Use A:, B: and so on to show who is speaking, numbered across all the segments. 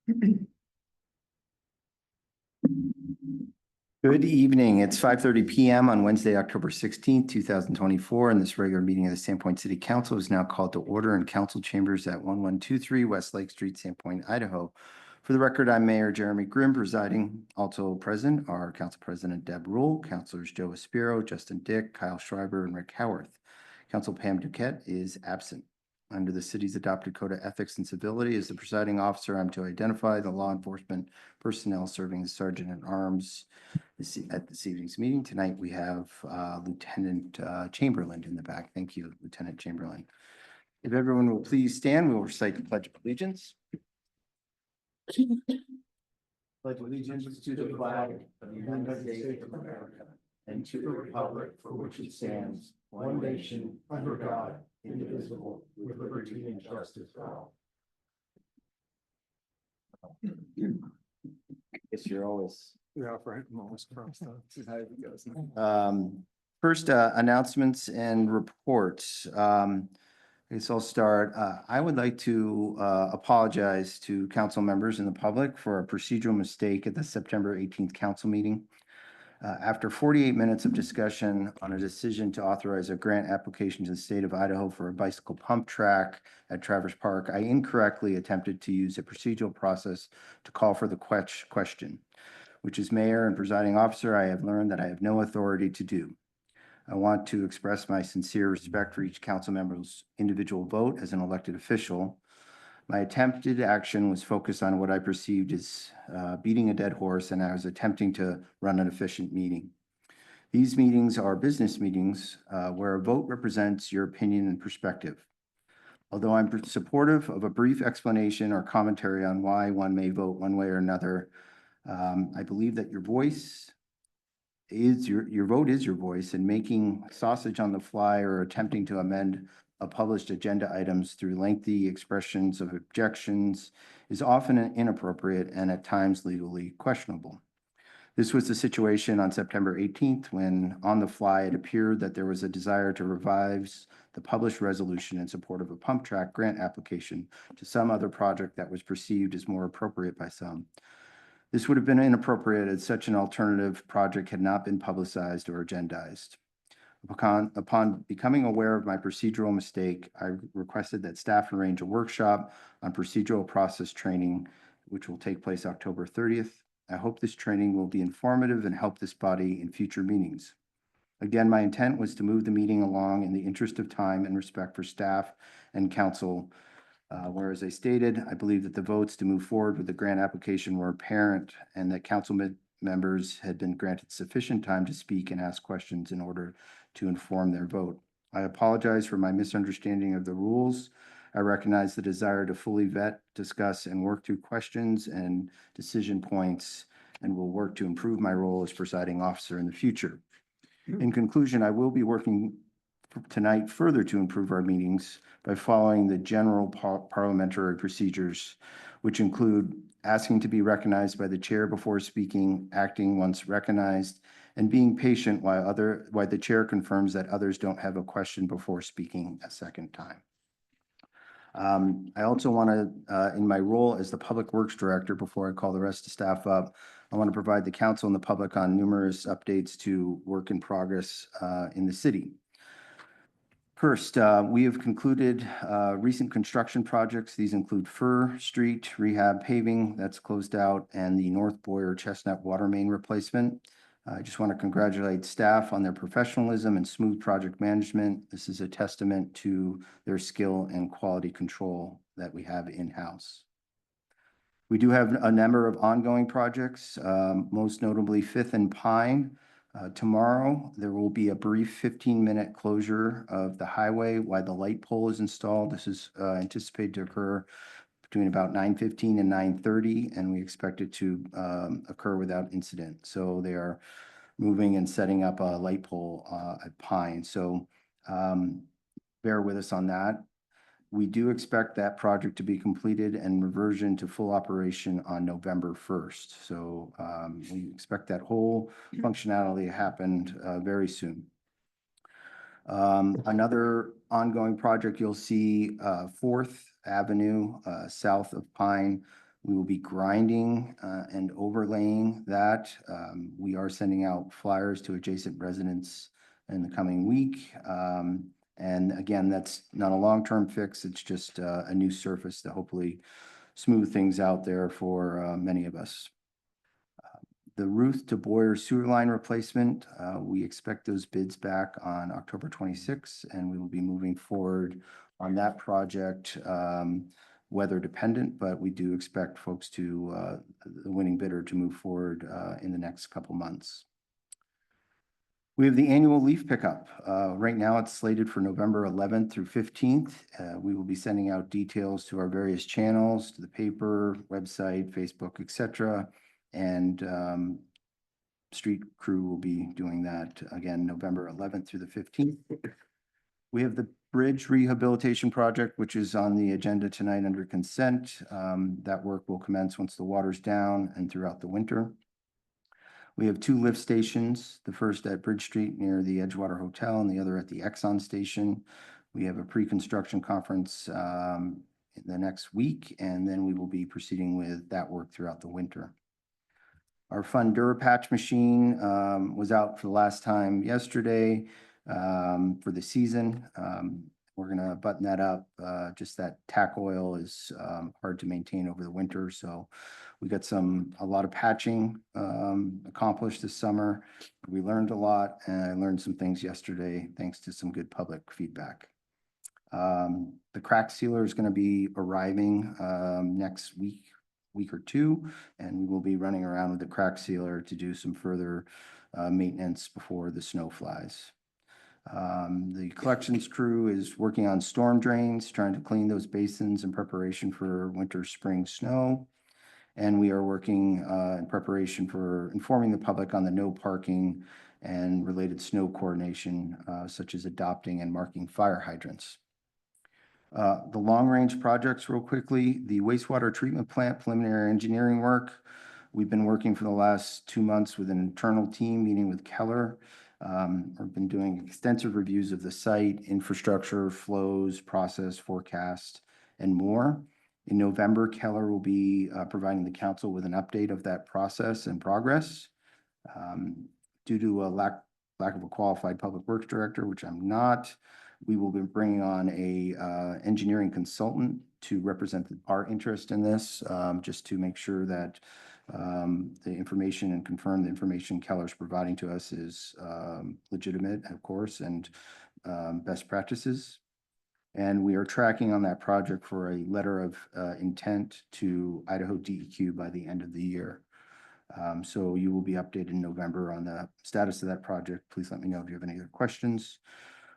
A: Good evening. It's 5:30 PM on Wednesday, October 16th, 2024, and this regular meeting of the Sandpoint City Council is now called to order in council chambers at 1123 West Lake Street, Sandpoint, Idaho. For the record, I'm Mayor Jeremy Grimm presiding. Also present are Council President Deb Rule, Councilors Joe Aspiro, Justin Dick, Kyle Schreiber, and Rick Howarth. Council Pam Duquette is absent. Under the city's adopted code of ethics and civility, as the presiding officer, I'm to identify the law enforcement personnel serving as Sergeant at Arms at this evening's meeting. Tonight, we have Lieutenant Chamberlain in the back. Thank you, Lieutenant Chamberlain. If everyone will please stand, we will recite the Pledge of Allegiance. Pledge allegiance to the flag of the United States of America and to the republic for which it stands, one nation, under God, indivisible, with liberty and justice for all. Guess you're always.
B: Yeah, right. I'm almost crossed out. See how it goes.
A: First, announcements and reports. I guess I'll start. I would like to apologize to council members and the public for a procedural mistake at the September 18th council meeting. After 48 minutes of discussion on a decision to authorize a grant application to the state of Idaho for a bicycle pump track at Traverse Park, I incorrectly attempted to use a procedural process to call for the question, which as mayor and presiding officer, I have learned that I have no authority to do. I want to express my sincere respect for each council member's individual vote as an elected official. My attempted action was focused on what I perceived as beating a dead horse, and I was attempting to run an efficient meeting. These meetings are business meetings where a vote represents your opinion and perspective. Although I'm supportive of a brief explanation or commentary on why one may vote one way or another, I believe that your voice is your vote is your voice, and making sausage on the fly or attempting to amend published agenda items through lengthy expressions of objections is often inappropriate and at times legally questionable. This was the situation on September 18th when on the fly it appeared that there was a desire to revise the published resolution in support of a pump track grant application to some other project that was perceived as more appropriate by some. This would have been inappropriate as such an alternative project had not been publicized or agendized. Upon becoming aware of my procedural mistake, I requested that staff arrange a workshop on procedural process training, which will take place October 30th. I hope this training will be informative and help this body in future meetings. Again, my intent was to move the meeting along in the interest of time and respect for staff and council. Whereas I stated, I believe that the votes to move forward with the grant application were apparent and that council members had been granted sufficient time to speak and ask questions in order to inform their vote. I apologize for my misunderstanding of the rules. I recognize the desire to fully vet, discuss, and work through questions and decision points, and will work to improve my role as presiding officer in the future. In conclusion, I will be working tonight further to improve our meetings by following the general parliamentary procedures, which include asking to be recognized by the chair before speaking, acting once recognized, and being patient while the chair confirms that others don't have a question before speaking a second time. I also want to, in my role as the Public Works Director, before I call the rest of the staff up, I want to provide the council and the public on numerous updates to work in progress in the city. First, we have concluded recent construction projects. These include Fur Street rehab paving that's closed out and the North Boyer Chestnut water main replacement. I just want to congratulate staff on their professionalism and smooth project management. This is a testament to their skill and quality control that we have in-house. We do have a number of ongoing projects, most notably Fifth and Pine. Tomorrow, there will be a brief 15-minute closure of the highway while the light pole is installed. This is anticipated to occur between about 9:15 and 9:30, and we expect it to occur without incident. So they are moving and setting up a light pole at Pine. So bear with us on that. We do expect that project to be completed and reversion to full operation on November 1st. So we expect that whole functionality to happen very soon. Another ongoing project you'll see 4th Avenue south of Pine We will be grinding and overlaying that. We are sending out flyers to adjacent residents in the coming week. And again, that's not a long-term fix. It's just a new surface to hopefully smooth things out there for many of us. The Ruth to Boyer sewer line replacement, we expect those bids back on October 26th, and we will be moving forward on that project, weather dependent, but we do expect folks to, the winning bidder to move forward in the next couple months. We have the annual leaf pickup. Right now, it's slated for November 11th through 15th. We will be sending out details to our various channels, to the paper, website, Facebook, etc. And street crew will be doing that again, November 11th through the 15th. We have the bridge rehabilitation project, which is on the agenda tonight under consent. That work will commence once the water's down and throughout the winter. We have two lift stations, the first at Bridge Street near the Edgewater Hotel and the other at the Exxon Station. We have a pre-construction conference in the next week, and then we will be proceeding with that work throughout the winter. Our Fun Durapatch machine was out for the last time yesterday for the season. We're going to button that up. Just that tack oil is hard to maintain over the winter, so we got a lot of patching accomplished this summer. We learned a lot, and I learned some things yesterday thanks to some good public feedback. The crack sealer is going to be arriving next week or two, and we will be running around with the crack sealer to do some further maintenance before the snow flies. The collections crew is working on storm drains, trying to clean those basins in preparation for winter, spring snow. And we are working in preparation for informing the public on the no parking and related snow coordination, such as adopting and marking fire hydrants. The long-range projects real quickly, the wastewater treatment plant preliminary engineering work. We've been working for the last 2 months with an internal team, meeting with Keller. We've been doing extensive reviews of the site, infrastructure, flows, process, forecast, and more. In November, Keller will be providing the council with an update of that process and progress. Due to a lack of a qualified public works director, which I'm not, we will be bringing on a engineering consultant to represent our interest in this, just to make sure that the information and confirm the information Keller's providing to us is legitimate, of course, and best practices. And we are tracking on that project for a letter of intent to Idaho DEQ by the end of the year. So you will be updated in November on the status of that project. Please let me know if you have any other questions.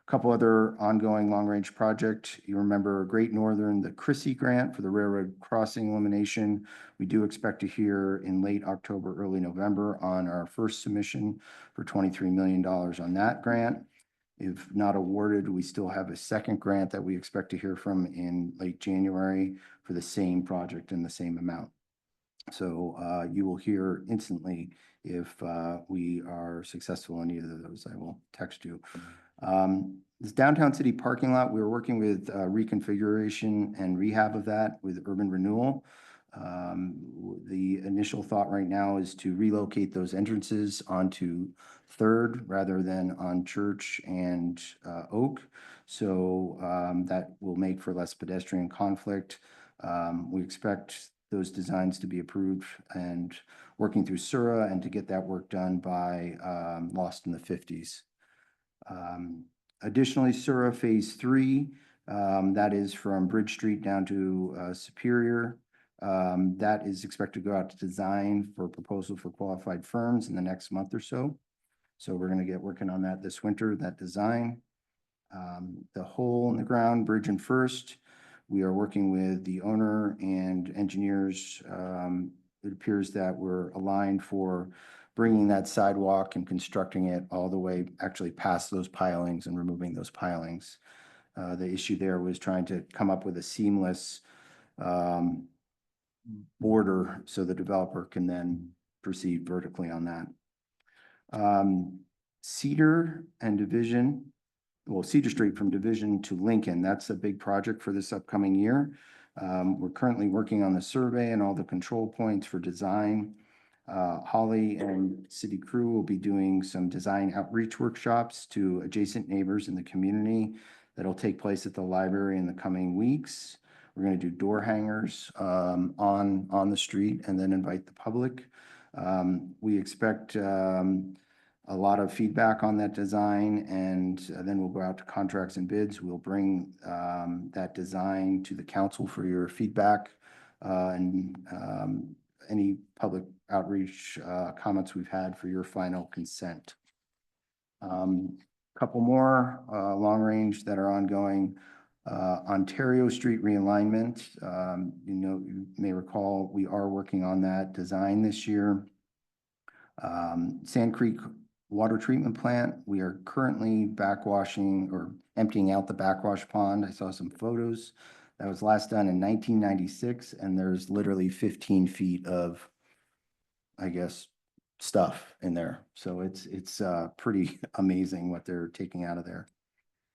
A: A couple other ongoing long-range project. You remember Great Northern, the Chrissy grant for the railroad crossing elimination. We do expect to hear in late October, early November on our first submission for $23 million on that grant. If not awarded, we still have a second grant that we expect to hear from in late January for the same project in the same amount. So you will hear instantly if we are successful in either of those. I will text you. This downtown city parking lot, we were working with reconfiguration and rehab of that with urban renewal. The initial thought right now is to relocate those entrances onto Third rather than on Church and Oak. So that will make for less pedestrian conflict. We expect those designs to be approved and working through Sura and to get that work done by Lost in the 50s. Additionally, Sura Phase 3, that is from Bridge Street down to Superior. That is expected to go out to design for proposal for qualified firms in the next month or so. So we're going to get working on that this winter, that design. The hole in the ground, Bridge and First, we are working with the owner and engineers. It appears that we're aligned for bringing that sidewalk and constructing it all the way actually past those pilings and removing those pilings. The issue there was trying to come up with a seamless border so the developer can then proceed vertically on that. Cedar and Division, well, Cedar Street from Division to Lincoln, that's a big project for this upcoming year. We're currently working on the survey and all the control points for design. Holly and city crew will be doing some design outreach workshops to adjacent neighbors in the community that'll take place at the library in the coming weeks. We're going to do door hangers on the street and then invite the public. We expect a lot of feedback on that design, and then we'll go out to contracts and bids. We'll bring that design to the council for your feedback and any public outreach comments we've had for your final consent. Couple more long range that are ongoing. Ontario Street realignment. You may recall, we are working on that design this year. Sand Creek Water Treatment Plant, we are currently backwashing or emptying out the backwash pond. I saw some photos. That was last done in 1996, and there's literally 15 feet of, I guess, stuff in there. So it's pretty amazing what they're taking out of there.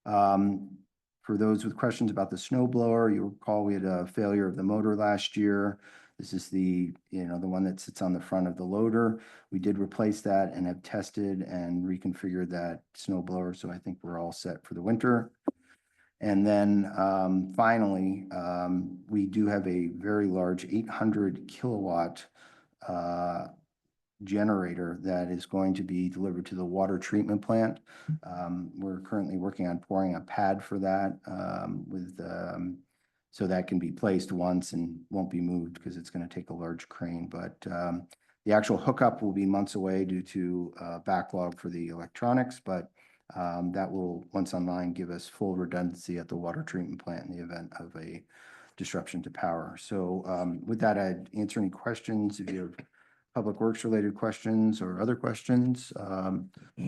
A: For those with questions about the snow blower, you'll recall we had a failure of the motor last year. This is the one that sits on the front of the loader. We did replace that and have tested and reconfigured that snow blower. So I think we're all set for the winter. And then finally, we do have a very large 800 kilowatt generator that is going to be delivered to the water treatment plant. We're currently working on pouring a pad for that so that can be placed once and won't be moved because it's going to take a large crane. But the actual hookup will be months away due to backlog for the electronics, but that will, once online, give us full redundancy at the water treatment plant in the event of a disruption to power. So with that, I'd answer any questions if you have public works related questions or other questions.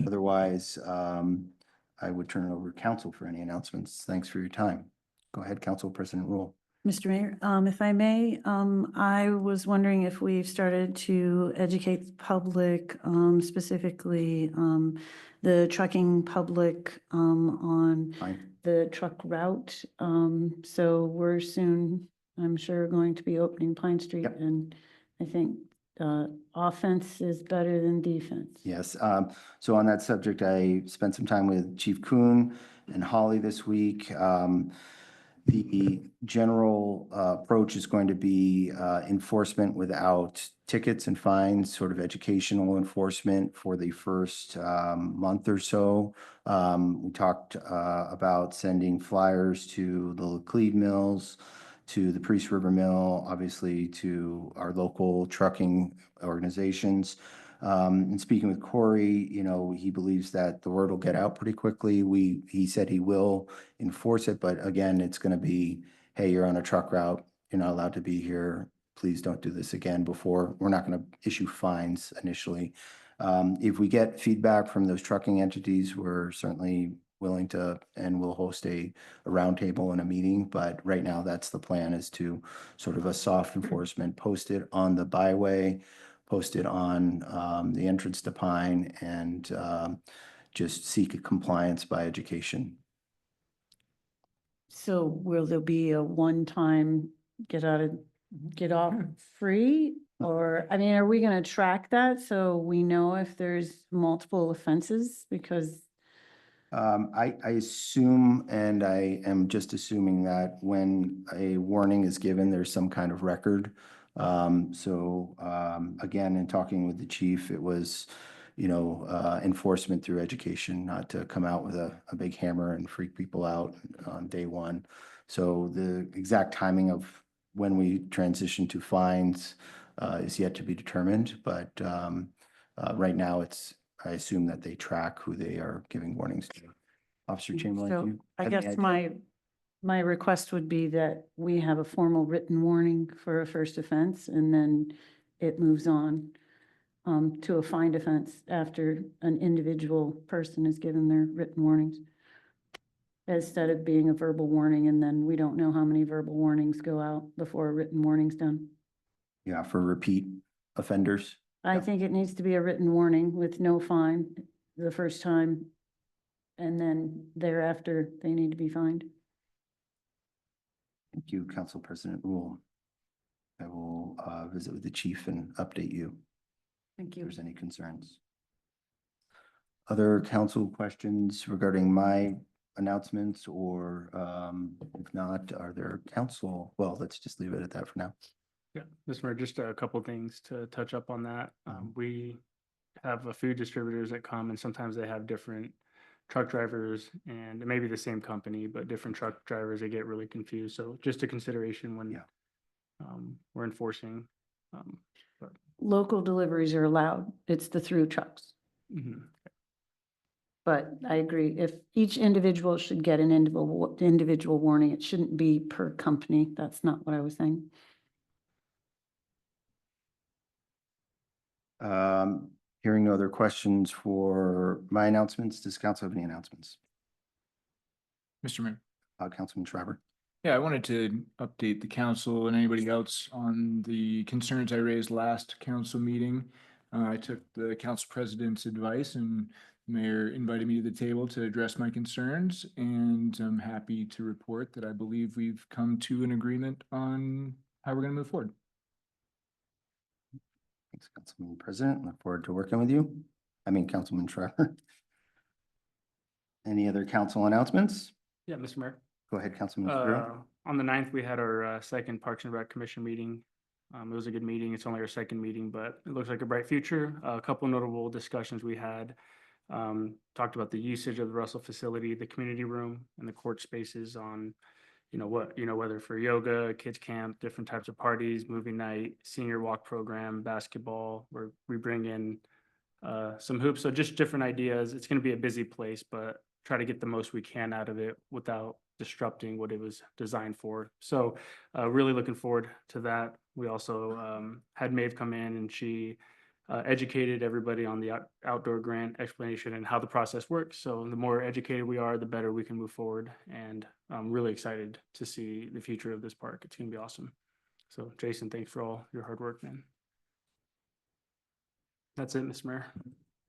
A: Otherwise, I would turn it over to council for any announcements. Thanks for your time. Go ahead, Council President Rule.
C: Mr. Mayor, if I may, I was wondering if we've started to educate the public, specifically the trucking public on
A: Fine.
C: the truck route. So we're soon, I'm sure, going to be opening Pine Street.
A: Yep.
C: And I think offense is better than defense.
A: Yes. So on that subject, I spent some time with Chief Kuhn and Holly this week. The general approach is going to be enforcement without tickets and fines, sort of educational enforcement for the first month or so. We talked about sending flyers to the Laclede Mills, to the Priest River Mill, obviously to our local trucking organizations. And speaking with Corey, he believes that the word will get out pretty quickly. He said he will enforce it, but again, it's going to be, hey, you're on a truck route. You're not allowed to be here. Please don't do this again before. We're not going to issue fines initially. If we get feedback from those trucking entities, we're certainly willing to, and we'll host a roundtable and a meeting. But right now, that's the plan, is to sort of a soft enforcement, post it on the byway, posted on the entrance to Pine, and just seek a compliance by education.
C: So will there be a one-time get off free? Or, I mean, are we going to track that so we know if there's multiple offenses? Because
A: I assume, and I am just assuming, that when a warning is given, there's some kind of record. Again, in talking with the chief, it was, enforcement through education, not to come out with a big hammer and freak people out on day one. So the exact timing of when we transition to fines is yet to be determined, but right now I assume that they track who they are giving warnings to. Officer Chamberlain, do
C: so
A: you
C: I
A: have any
C: guess
A: idea?
C: my request would be that we have a formal written warning for a first offense, and then it moves on to a fined offense after an individual person is given their written warnings, instead of being a verbal warning, and then we don't know how many verbal warnings go out before a written warning's done.
A: Yeah, for repeat offenders.
C: I
A: Yep.
C: think it needs to be a written warning with no fine the first time, and then thereafter, they need to be fined.
A: Thank you, Council President Rule. I will visit with the chief and update you
C: Thank
A: if
C: you.
A: there's any concerns. Other council questions regarding my announcements or if not, are there council? Well, let's just leave it at that for now.
B: Yeah, Mr. Mayor, just a couple things to touch up on that. We have a few distributors that come and sometimes they have different truck drivers and it may be the same company, but different truck drivers, they get really confused. So just a consideration when
A: Yeah.
B: we're enforcing. But
C: Local deliveries are allowed. It's the through trucks.
B: mhm.
C: But I agree, if each individual should get an individual warning, it shouldn't be per company. That's not what I was saying.
A: Hearing no other questions for my announcements, does council have any announcements?
D: Mr. Mayor.
A: Councilman Schreiber.
D: Yeah, I wanted to update the council and anybody else on the concerns I raised last council meeting. I took the council president's advice and the mayor invited me to the table to address my concerns. And I'm happy to report that I believe we've come to an agreement on how we're going to move forward.
A: Thanks, Councilman President. Look forward to working with you. I mean, Councilman Schreiber. Any other council announcements?
B: Yeah, Mr. Mayor.
A: Go ahead, Councilman Spiro.
B: On the 9th, we had our second Parks and Rec Commission meeting. It was a good meeting. It's only our second meeting, but it looks like a bright future. A couple notable discussions we had. Talked about the usage of the Russell facility, the community room, and the court spaces on, whether for yoga, kids camp, different types of parties, movie night, senior walk program, basketball, where we bring in some hoops. So just different ideas. It's going to be a busy place, but try to get the most we can out of it without disrupting what it was designed for. So really looking forward to that. We also had Maeve come in and she educated everybody on the outdoor grant explanation and how the process works. So the more educated we are, the better we can move forward. And I'm really excited to see the future of this park. It's going to be awesome. So Jason, thanks for all your hard work, man. That's it, Mr. Mayor.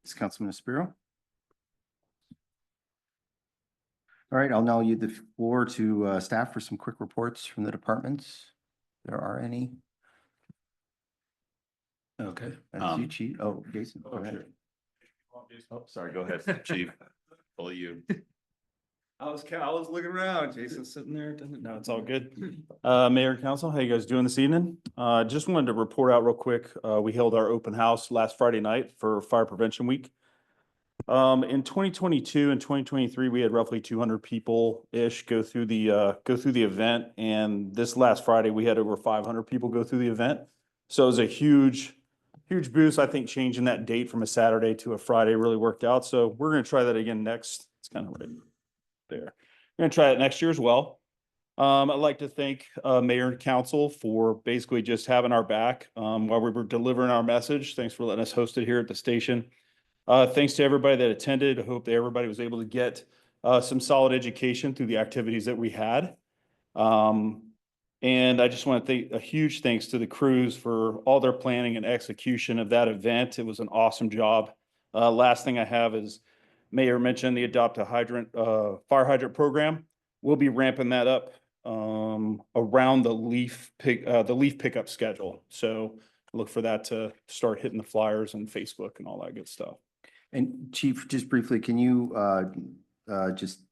A: It's Councilman Spiro. All right, I'll now yield the floor to staff for some quick reports from the departments. If there are any.
E: Okay.
A: That's you, Chief. Oh, Jason. Go ahead.
E: Oh, sorry, go ahead, chief. All you.
F: I was looking around, Jason's sitting there. No, it's all good. Mayor and council, how you guys doing this evening? Just wanted to report out real quick. We held our open house last Friday night for Fire Prevention Week. In 2022 and 2023, we had roughly 200 people-ish go through the event. And this last Friday, we had over 500 people go through the event. So it was a huge boost. I think changing that date from a Saturday to a Friday really worked out. So we're going to try that again next. It's kind of right there. We're going to try it next year as well. I'd like to thank Mayor and Council for basically just having our back while we were delivering our message. Thanks for letting us host it here at the station. Thanks to everybody that attended. I hope that everybody was able to get some solid education through the activities that we had. And I just want to thank a huge thanks to the crews for all their planning and execution of that event. It was an awesome job. Last thing I have is Mayor mentioned the Adopt a Hydrant fire hydrant program. We'll be ramping that up around the leaf pickup schedule. So look for that to start hitting the flyers and Facebook and all that good stuff.
A: And Chief, just briefly, can you just,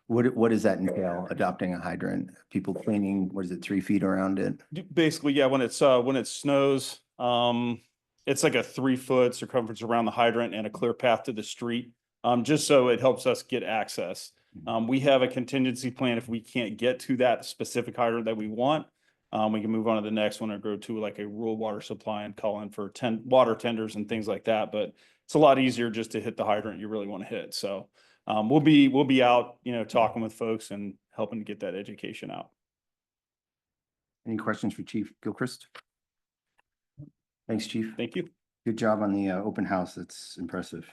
A: what does that entail, adopting a hydrant? People cleaning, what is it, 3 feet around it?
F: Basically, yeah, when it snows, it's like a 3-foot circumference around the hydrant and a clear path to the street, just so it helps us get access. We have a contingency plan if we can't get to that specific hydrant that we want. We can move on to the next one or go to like a rural water supply and call in for water tenders and things like that. But it's a lot easier just to hit the hydrant you really want to hit. So we'll be out, talking with folks and helping to get that education out.
A: Any questions for Chief Gilchrist? Thanks, Chief.
F: Thank you.
A: Good job on the open house. That's impressive.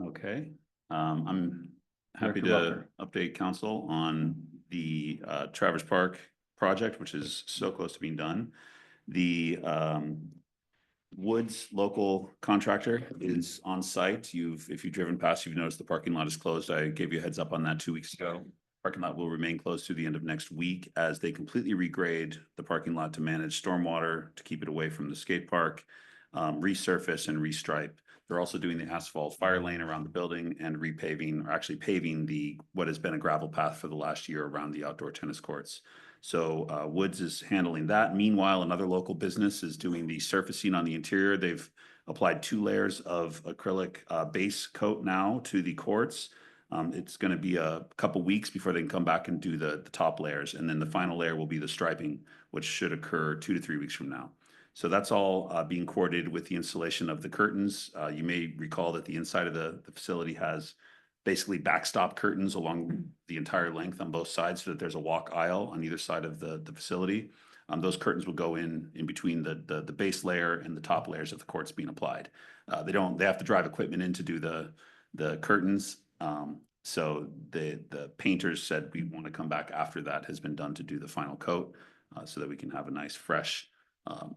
E: Okay, I'm happy
A: Director
E: to update council on the Traverse Park project, which is so close to being done. The Woods local contractor is on site. If you've driven past, you've noticed the parking lot is closed. I gave you a heads up on that 2 weeks ago. parking lot will remain closed through the end of next week as they completely regrade the parking lot to manage stormwater, to keep it away from the skate park, resurface and restripe. They're also doing the asphalt fire lane around the building and repaving, or actually paving what has been a gravel path for the last year around the outdoor tennis courts. So Woods is handling that. Meanwhile, another local business is doing the surfacing on the interior. They've applied 2 layers of acrylic base coat now to the courts. It's going to be a couple weeks before they can come back and do the top layers. And then the final layer will be the striping, which should occur 2 to 3 weeks from now. So that's all being coordinated with the installation of the curtains. You may recall that the inside of the facility has basically backstop curtains along the entire length on both sides so that there's a walk aisle on either side of the facility. Those curtains will go in between the base layer and the top layers of the courts being applied. They have to drive equipment in to do the curtains. So the painters said we want to come back after that has been done to do the final coat, so that we can have a nice, fresh,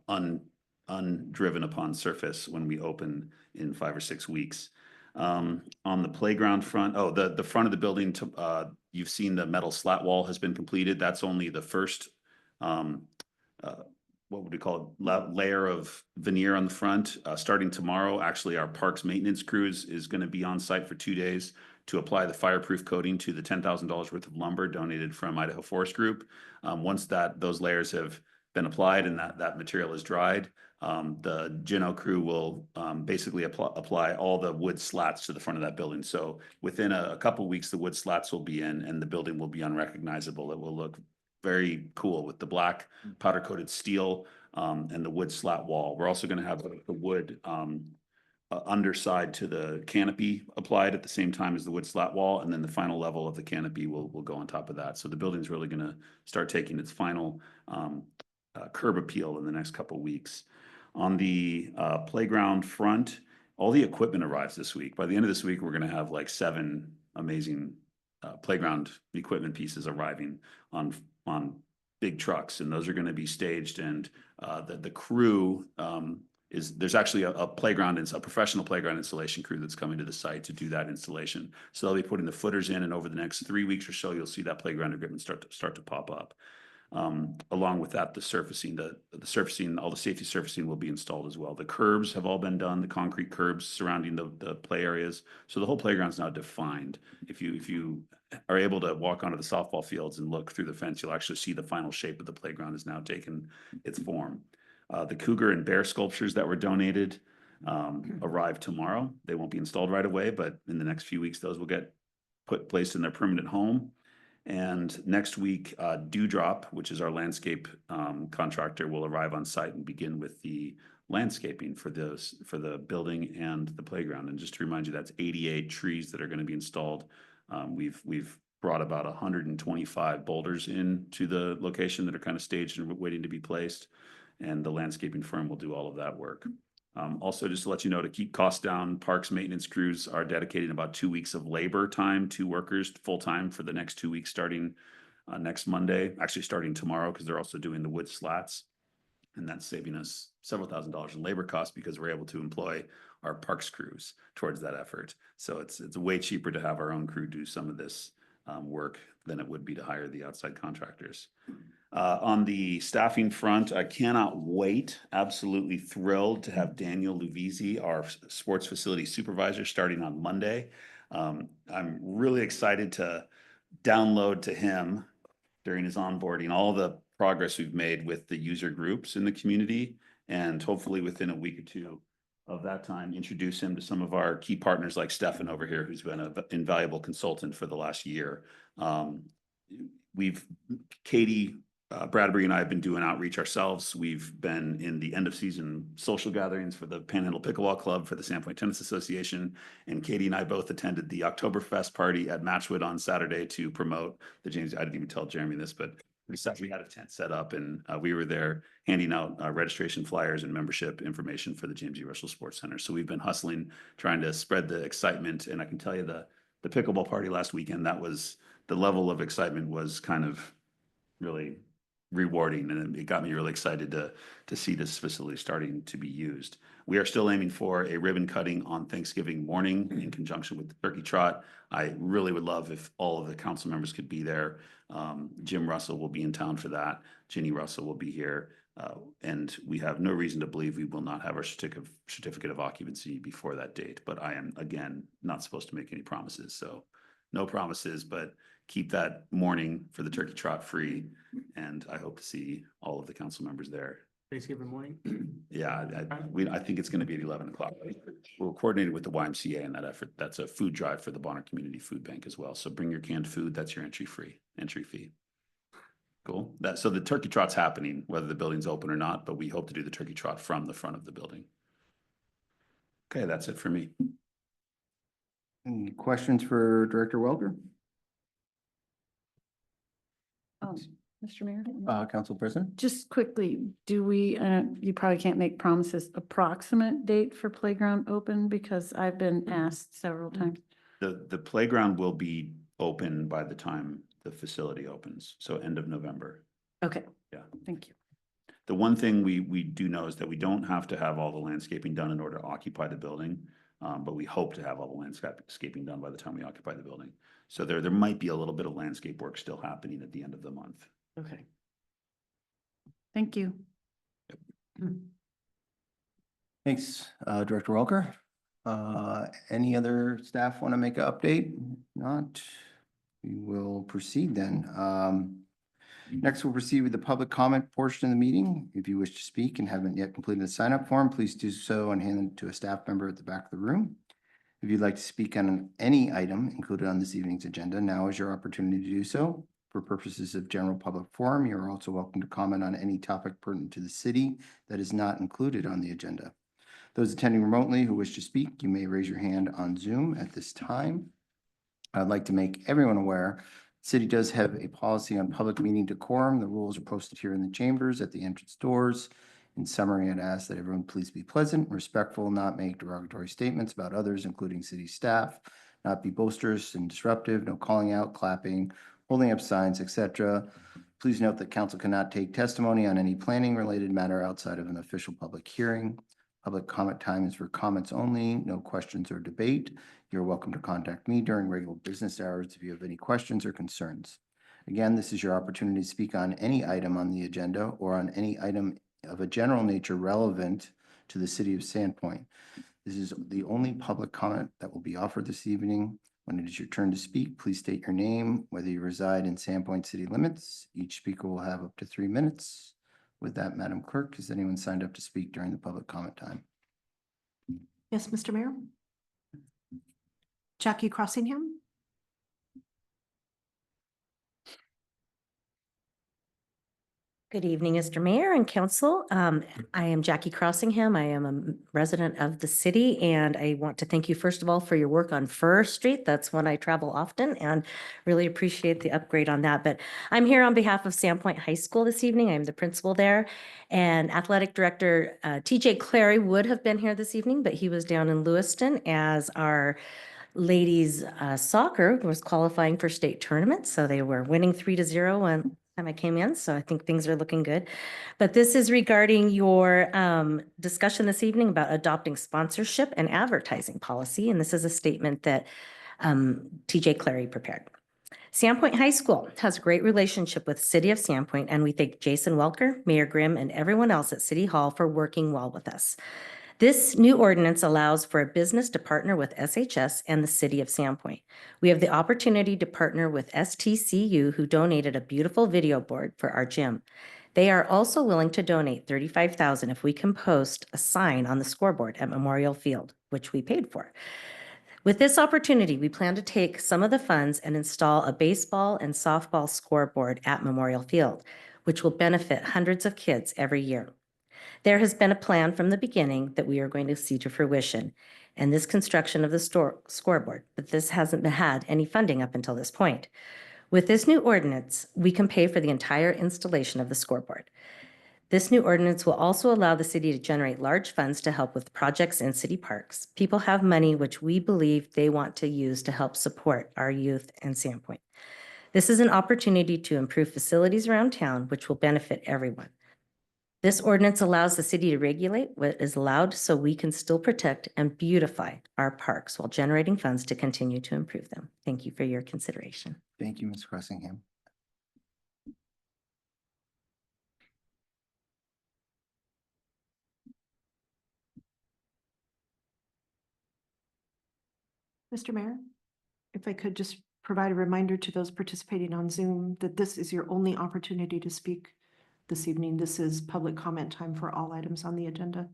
E: undriven upon surface when we open in 5 or 6 weeks. On the playground front, the front of the building, you've seen the metal slat wall has been completed. That's only the first, what would we call it, layer of veneer on the front. Starting tomorrow, actually, our parks maintenance crews is going to be on site for 2 days to apply the fireproof coating to the $10,000 worth of lumber donated from Idaho Forest Group. Once those layers have been applied and that material is dried, the Gino crew will basically apply all the wood slats to the front of that building. So within a couple weeks, the wood slats will be in and the building will be unrecognizable. It will look very cool with the black powder coated steel and the wood slat wall. We're also going to have the wood underside to the canopy applied at the same time as the wood slat wall, and then the final level of the canopy will go on top of that. So the building's really going to start taking its final curb appeal in the next couple weeks. On the playground front, all the equipment arrives this week. By the end of this week, we're going to have like 7 amazing playground equipment pieces arriving on big trucks, and those are going to be staged. And the crew there's actually a professional playground installation crew that's coming to the site to do that installation. So they'll be putting the footers in, and over the next 3 weeks or so, you'll see that playground equipment start to pop up. Along with that, the surfacing, all the safety surfacing will be installed as well. The curbs have all been done, the concrete curbs surrounding the play areas. So the whole playground is now defined. If you are able to walk onto the softball fields and look through the fence, you'll actually see the final shape of the playground has now taken its form. The cougar and bear sculptures that were donated arrive tomorrow. They won't be installed right away, but in the next few weeks, those will get placed in their permanent home. And next week, Dewdrop, which is our landscape contractor, will arrive on site and begin with the landscaping for the building and the playground. And just to remind you, that's 88 trees that are going to be installed. We've brought about 125 boulders into the location that are kind of staged and waiting to be placed. And the landscaping firm will do all of that work. Also, just to let you know, to keep costs down, parks maintenance crews are dedicating about 2 weeks of labor time to workers full time for the next 2 weeks, starting next Monday, actually starting tomorrow, because they're also doing the wood slats. And that's saving us several $1,000s in labor costs because we're able to employ our parks crews towards that effort. So it's way cheaper to have our own crew do some of this work than it would be to hire the outside contractors. On the staffing front, I cannot wait, absolutely thrilled to have Daniel Luvisi, our sports facility supervisor, starting on Monday. I'm really excited to download to him during his onboarding all the progress we've made with the user groups in the community, and hopefully within a week or 2 of that time, introduce him to some of our key partners like Stefan over here, who's been an invaluable consultant for the last year. Katie Bradbury and I have been doing outreach ourselves. We've been in the end of season social gatherings for the Panhandle Pickleball Club, for the Sandpoint Tennis Association. And Katie and I both attended the Oktoberfest party at Matchwood on Saturday to promote the James. I didn't even tell Jeremy this, but we had a tent set up, and we were there handing out registration flyers and membership information for the James E. Russell Sports Center. So we've been hustling, trying to spread the excitement. And I can tell you the pickleball party last weekend, the level of excitement was kind of really rewarding, and it got me really excited to see this facility starting to be used. We are still aiming for a ribbon cutting on Thanksgiving morning in conjunction with the turkey trot. I really would love if all of the council members could be there. Jim Russell will be in town for that. Ginny Russell will be here. And we have no reason to believe we will not have our certificate of occupancy before that date. But I am, again, not supposed to make any promises. So no promises, but keep that morning for the turkey trot free. And I hope to see all of the council members there.
B: Thanksgiving morning.
E: Yeah, I think it's going to be at 11 o'clock. We're coordinated with the YMCA in that effort. That's a food drive for the Bonner Community Food Bank as well. So bring your canned food. That's your entry fee. Cool. So the turkey trot's happening, whether the building's open or not, but we hope to do the turkey trot from the front of the building. Okay, that's it for me.
A: Any questions for Director Welker?
C: Mr. Mayor?
A: Council President?
C: Just quickly, do we, you probably can't make promises, approximate date for playground open? Because I've been asked several times.
E: The playground will be open by the time the facility opens, so end of November.
C: Okay.
E: Yeah.
C: Thank you.
E: The one thing we do know is that we don't have to have all the landscaping done in order to occupy the building, but we hope to have all the landscaping done by the time we occupy the building. So there might be a little bit of landscape work still happening at the end of the month.
C: Okay. Thank you.
A: Thanks, Director Welker. Any other staff want to make an update? Not, we will proceed then. Next, we'll proceed with the public comment portion of the meeting. If you wish to speak and haven't yet completed the sign-up form, please do so and hand it to a staff member at the back of the room. If you'd like to speak on any item included on this evening's agenda, now is your opportunity to do so. For purposes of general public forum, you're also welcome to comment on any topic pertinent to the city that is not included on the agenda. Those attending remotely who wish to speak, you may raise your hand on Zoom at this time. I'd like to make everyone aware, the city does have a policy on public meeting decorum. The rules are posted here in the chambers at the entrance doors. In summary, I'd ask that everyone please be pleasant, respectful, not make derogatory statements about others, including city staff, not be boisterous and disruptive, no calling out, clapping, holding up signs, etc. Please note that council cannot take testimony on any planning related matter outside of an official public hearing. Public comment time is for comments only, no questions or debate. You're welcome to contact me during regular business hours if you have any questions or concerns. Again, this is your opportunity to speak on any item on the agenda or on any item of a general nature relevant to the city of Sandpoint. This is the only public comment that will be offered this evening. When it is your turn to speak, please state your name, whether you reside in Sandpoint city limits. Each speaker will have up to 3 minutes. With that, Madam Clerk, has anyone signed up to speak during the public comment time?
G: Yes, Mr. Mayor. Jackie Crossingham.
H: Good evening, Mr. Mayor and Council. I am Jackie Crossingham. I am a resident of the city, and I want to thank you first of all for your work on Fur Street. That's one I travel often and really appreciate the upgrade on that. But I'm here on behalf of Sandpoint High School this evening. I'm the principal there, and Athletic Director TJ Clary would have been here this evening, but he was down in Lewiston as our ladies soccer was qualifying for state tournament. So they were winning 3-0 when time I came in. So I think things are looking good. But this is regarding your discussion this evening about adopting sponsorship and advertising policy. And this is a statement that TJ Clary prepared. Sandpoint High School has a great relationship with City of Sandpoint, and we thank Jason Welker, Mayor Grimm, and everyone else at City Hall for working well with us. This new ordinance allows for a business to partner with SHS and the City of Sandpoint. We have the opportunity to partner with STCU, who donated a beautiful video board for our gym. They are also willing to donate $35,000 if we can post a sign on the scoreboard at Memorial Field, which we paid for. With this opportunity, we plan to take some of the funds and install a baseball and softball scoreboard at Memorial Field, which will benefit hundreds of kids every year. There has been a plan from the beginning that we are going to see to fruition, and this construction of the scoreboard, but this hasn't had any funding up until this point. With this new ordinance, we can pay for the entire installation of the scoreboard. This new ordinance will also allow the city to generate large funds to help with projects in city parks. People have money which we believe they want to use to help support our youth and Sandpoint. This is an opportunity to improve facilities around town, which will benefit everyone. This ordinance allows the city to regulate what is allowed so we can still protect and beautify our parks while generating funds to continue to improve them. Thank you for your consideration.
A: Thank you, Ms. Cressingham.
G: Mr. Mayor, if I could just provide a reminder to those participating on Zoom that this is your only opportunity to speak this evening. This is public comment time for all items on the agenda.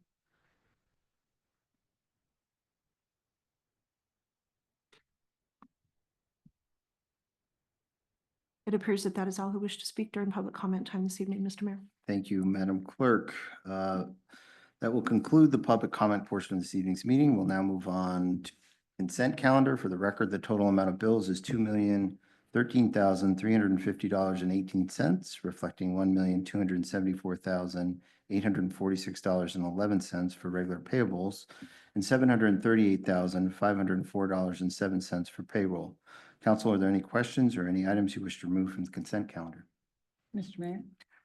G: It appears that that is all who wish to speak during public comment time this evening, Mr. Mayor.
A: Thank you, Madam Clerk. That will conclude the public comment portion of this evening's meeting. We'll now move on to consent calendar. For the record, the total amount of bills is $2,013,350.18, reflecting $1,274,846.11 for regular payables and $738,504.07 for payroll. Council, are there any questions or any items you wish to remove from the consent calendar?
C: Mr. Mayor?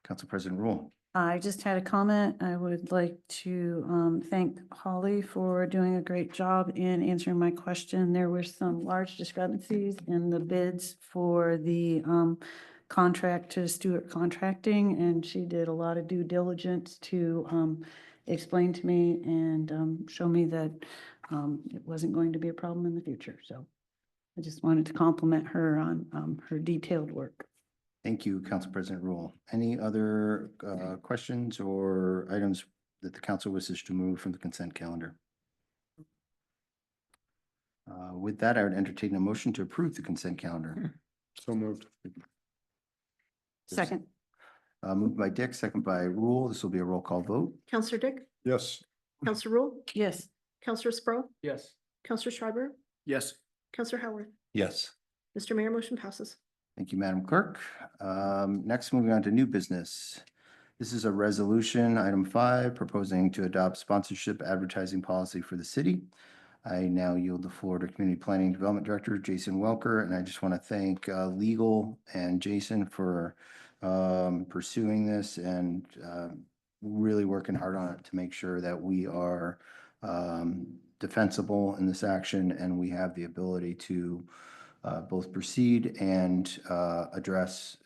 A: Council President Rule.
C: I just had a comment. I would like to thank Holly for doing a great job in answering my question. There were some large discrepancies in the bids for the contract to Stewart Contracting, and she did a lot of due diligence to explain to me and show me that it wasn't going to be a problem in the future. So I just wanted to compliment her on her detailed work.
A: Thank you, Council President Rule. Any other questions or items that the council wishes to move from the consent calendar? With that, I would entertain a motion to approve the consent calendar.
F: So moved.
C: Second.
A: Moved by Dick, second by Rule. This will be a roll call vote.
G: Counselor Dick,
F: Yes.
G: Counselor Rule,
C: Yes.
G: Counselor Sprow,
B: Yes.
G: Counselor Schreiber,
D: Yes.
G: Counselor Howard.
F: Yes.
G: Mr. Mayor, motion passes.
A: Thank you, Madam Clerk. Next, moving on to new business. This is a resolution, item 5, proposing to adopt sponsorship advertising policy for the city. I now yield the floor to Community Planning and Development Director Jason Welker, and I just want to thank legal and Jason for pursuing this and really working hard on it to make sure that we are defensible in this action and we have the ability to both proceed and address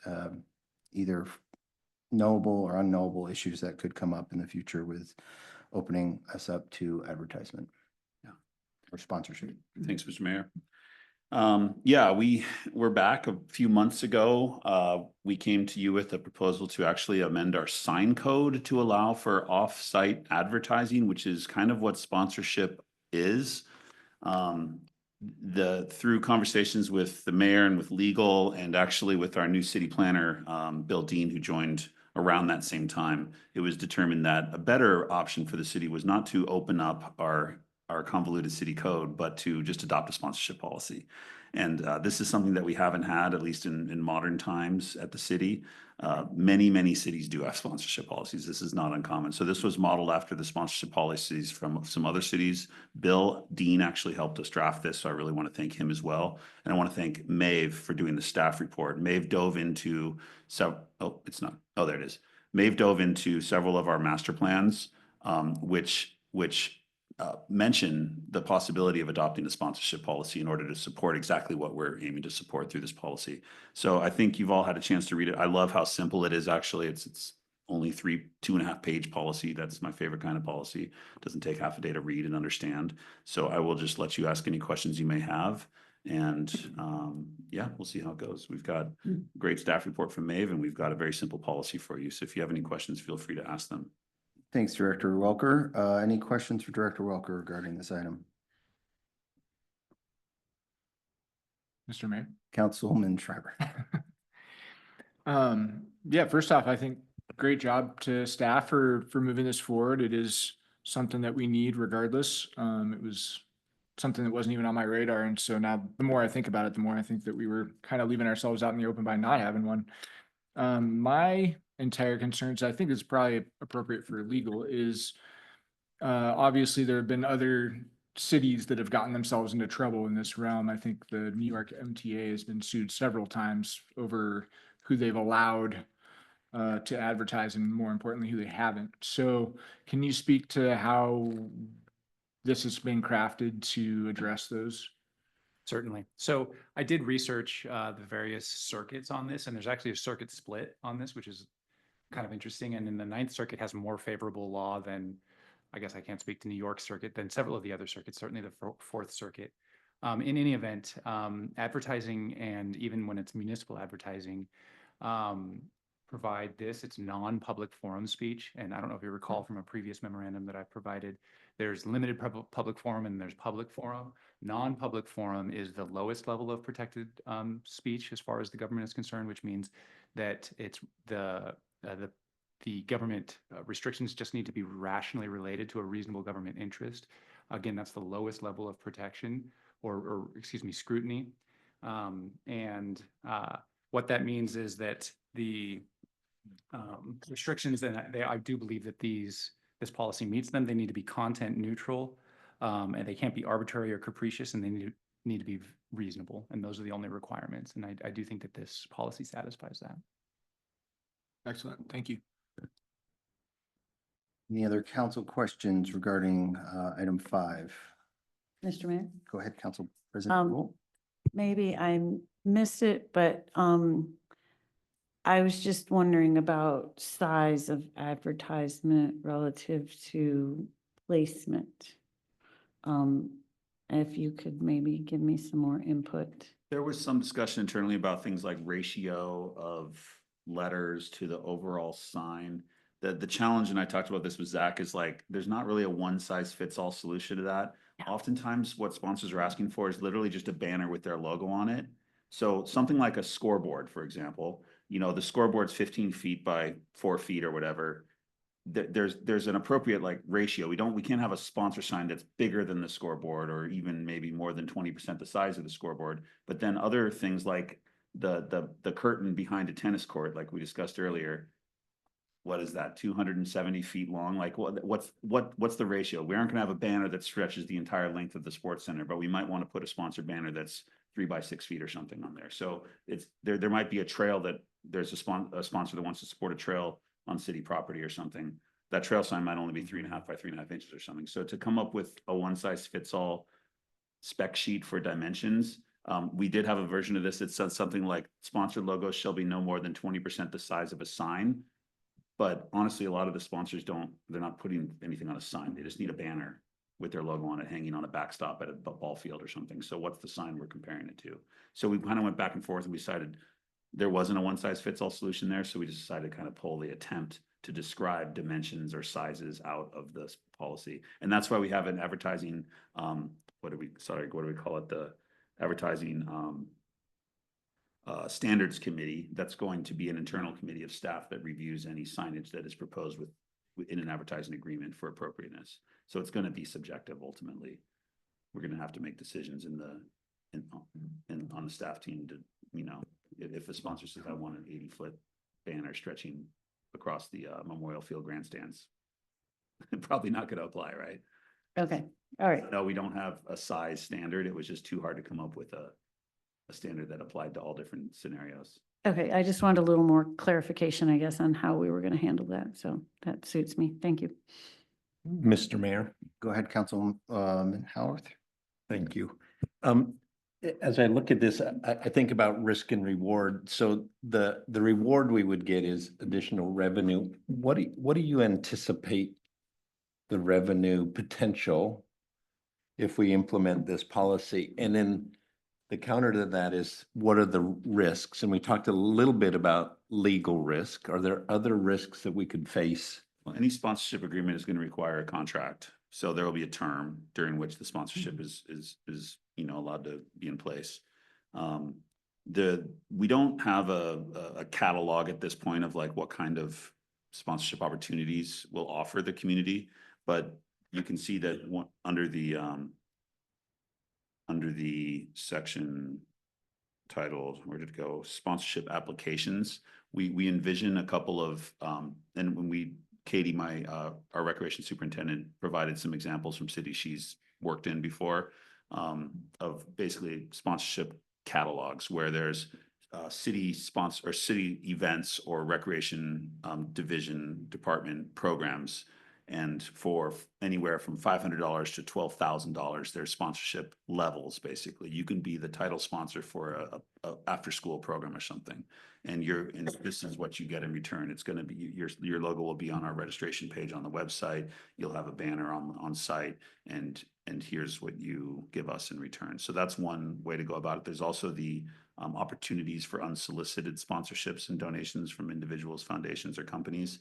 A: either knowable or unknowable issues that could come up in the future with opening us up to advertisement.
E: Yeah.
A: Or sponsorship.
E: Thanks, Mr. Mayor. Yeah, we were back a few months ago. We came to you with a proposal to actually amend our sign code to allow for off-site advertising, which is kind of what sponsorship is. Through conversations with the mayor and with legal and actually with our new city planner, Bill Dean, who joined around that same time, it was determined that a better option for the city was not to open up our convoluted city code, but to just adopt a sponsorship policy. And this is something that we haven't had, at least in modern times at the city. Many cities do have sponsorship policies. This is not uncommon. So this was modeled after the sponsorship policies from some other cities. Bill Dean actually helped us draft this, so I really want to thank him as well. And I want to thank Maeve for doing the staff report. Maeve dove into Maeve dove into several of our master plans, which mention the possibility of adopting a sponsorship policy in order to support exactly what we're aiming to support through this policy. So I think you've all had a chance to read it. I love how simple it is. Actually, it's only 2.5 page policy. That's my favorite kind of policy. It doesn't take half a day to read and understand. So I will just let you ask any questions you may have. And yeah, we'll see how it goes. We've got a great staff report from Maeve, and we've got a very simple policy for you. So if you have any questions, feel free to ask them.
A: Thanks, Director Welker. Any questions for Director Welker regarding this item?
D: Mr. Mayor.
A: Councilman Schreiber.
D: Yeah, first off, I think great job to staff for moving this forward. It is something that we need regardless. It was something that wasn't even on my radar. And so now the more I think about it, the more I think that we were kind of leaving ourselves out in the open by not having one. My entire concerns, I think is probably appropriate for legal, is obviously there have been other cities that have gotten themselves into trouble in this realm. I think the New York MTA has been sued several times over who they've allowed to advertise and more importantly, who they haven't. So can you speak to how this has been crafted to address those?
I: Certainly. So I did research the various circuits on this, and there's actually a circuit split on this, which is kind of interesting. And then the Ninth Circuit has more favorable law than, I guess I can't speak to New York Circuit, than several of the other circuits, certainly the Fourth Circuit. In any event, advertising, and even when it's municipal advertising, provide this, it's non-public forum speech. And I don't know if you recall from a previous memorandum that I provided, there's limited public forum and there's public forum. Non-public forum is the lowest level of protected speech as far as the government is concerned, which means that it's the government restrictions just need to be rationally related to a reasonable government interest. Again, that's the lowest level of protection or excuse me, scrutiny. What that means is that the restrictions, and I do believe that this policy meets them. They need to be content neutral, and they can't be arbitrary or capricious, and they need to be reasonable. And those are the only requirements. And I do think that this policy satisfies that.
D: Excellent. Thank you.
A: Any other council questions regarding item 5?
C: Mr. Mayor?
A: Go ahead, Council President Rule.
C: Maybe I missed it, but I was just wondering about size of advertisement relative to placement. If you could maybe give me some more input.
E: There was some discussion internally about things like ratio of letters to the overall sign. The challenge, and I talked about this with Zach, is like, there's not really a one size fits all solution to that. Oftentimes what sponsors are asking for is literally just a banner with their logo on it. So something like a scoreboard, for example, you know, the scoreboard's 15 feet by 4 feet or whatever. There's an appropriate like ratio. We can't have a sponsor sign that's bigger than the scoreboard or even maybe more than 20% the size of the scoreboard. But then other things like the curtain behind a tennis court, like we discussed earlier, what is that, 270 feet long? Like what's the ratio? We aren't gonna have a banner that stretches the entire length of the sports center, but we might want to put a sponsor banner that's 3 by 6 feet or something on there. So it's there might be a trail that there's a sponsor that wants to support a trail on city property or something. That trail sign might only be 3.5 by 3.5 inches or something. So to come up with a one size fits all spec sheet for dimensions, we did have a version of this that said something like sponsored logos shall be no more than 20% the size of a sign. But honestly, a lot of the sponsors they're not putting anything on a sign. They just need a banner with their logo on it hanging on a backstop at a ball field or something. So what's the sign we're comparing it to? So we kind of went back and forth and we decided there wasn't a one size fits all solution there. So we just decided to kind of pull the attempt to describe dimensions or sizes out of this policy. And that's why we have an advertising, what do we call it? The advertising standards committee that's going to be an internal committee of staff that reviews any signage that is proposed in an advertising agreement for appropriateness. So it's going to be subjective ultimately. We're going to have to make decisions on the staff team to, you know, if the sponsor says I want an 80-foot banner stretching across the Memorial Field grandstands, probably not going to apply, right?
C: Okay, all right.
E: No, we don't have a size standard. It was just too hard to come up with a standard that applied to all different scenarios.
C: Okay, I just wanted a little more clarification, I guess, on how we were going to handle that. So that suits me. Thank you.
J: Mr. Mayor,
A: Go ahead, Councilman Howarth.
J: thank you. As I look at this, I think about risk and reward. So the reward we would get is additional revenue. What do you anticipate the revenue potential if we implement this policy? And then the counter to that is, what are the risks? And we talked a little bit about legal risk. Are there other risks that we could face?
E: Well, any sponsorship agreement is going to require a contract. So there will be a term during which the sponsorship is you know, allowed to be in place. We don't have a catalog at this point of like what kind of sponsorship opportunities we'll offer the community, but you can see that under the section titled, where did it go? Sponsorship applications. We envision a couple of, and when Katie, our recreation superintendent, provided some examples from cities she's worked in before, of basically sponsorship catalogs where there's city sponsor or city events or recreation division department programs. And for anywhere from $500 to $12,000, there's sponsorship levels. Basically, you can be the title sponsor for a after school program or something, and this is what you get in return. It's going to be your logo will be on our registration page on the website. You'll have a banner on site, and here's what you give us in return. So that's one way to go about it. There's also the opportunities for unsolicited sponsorships and donations from individuals, foundations, or companies.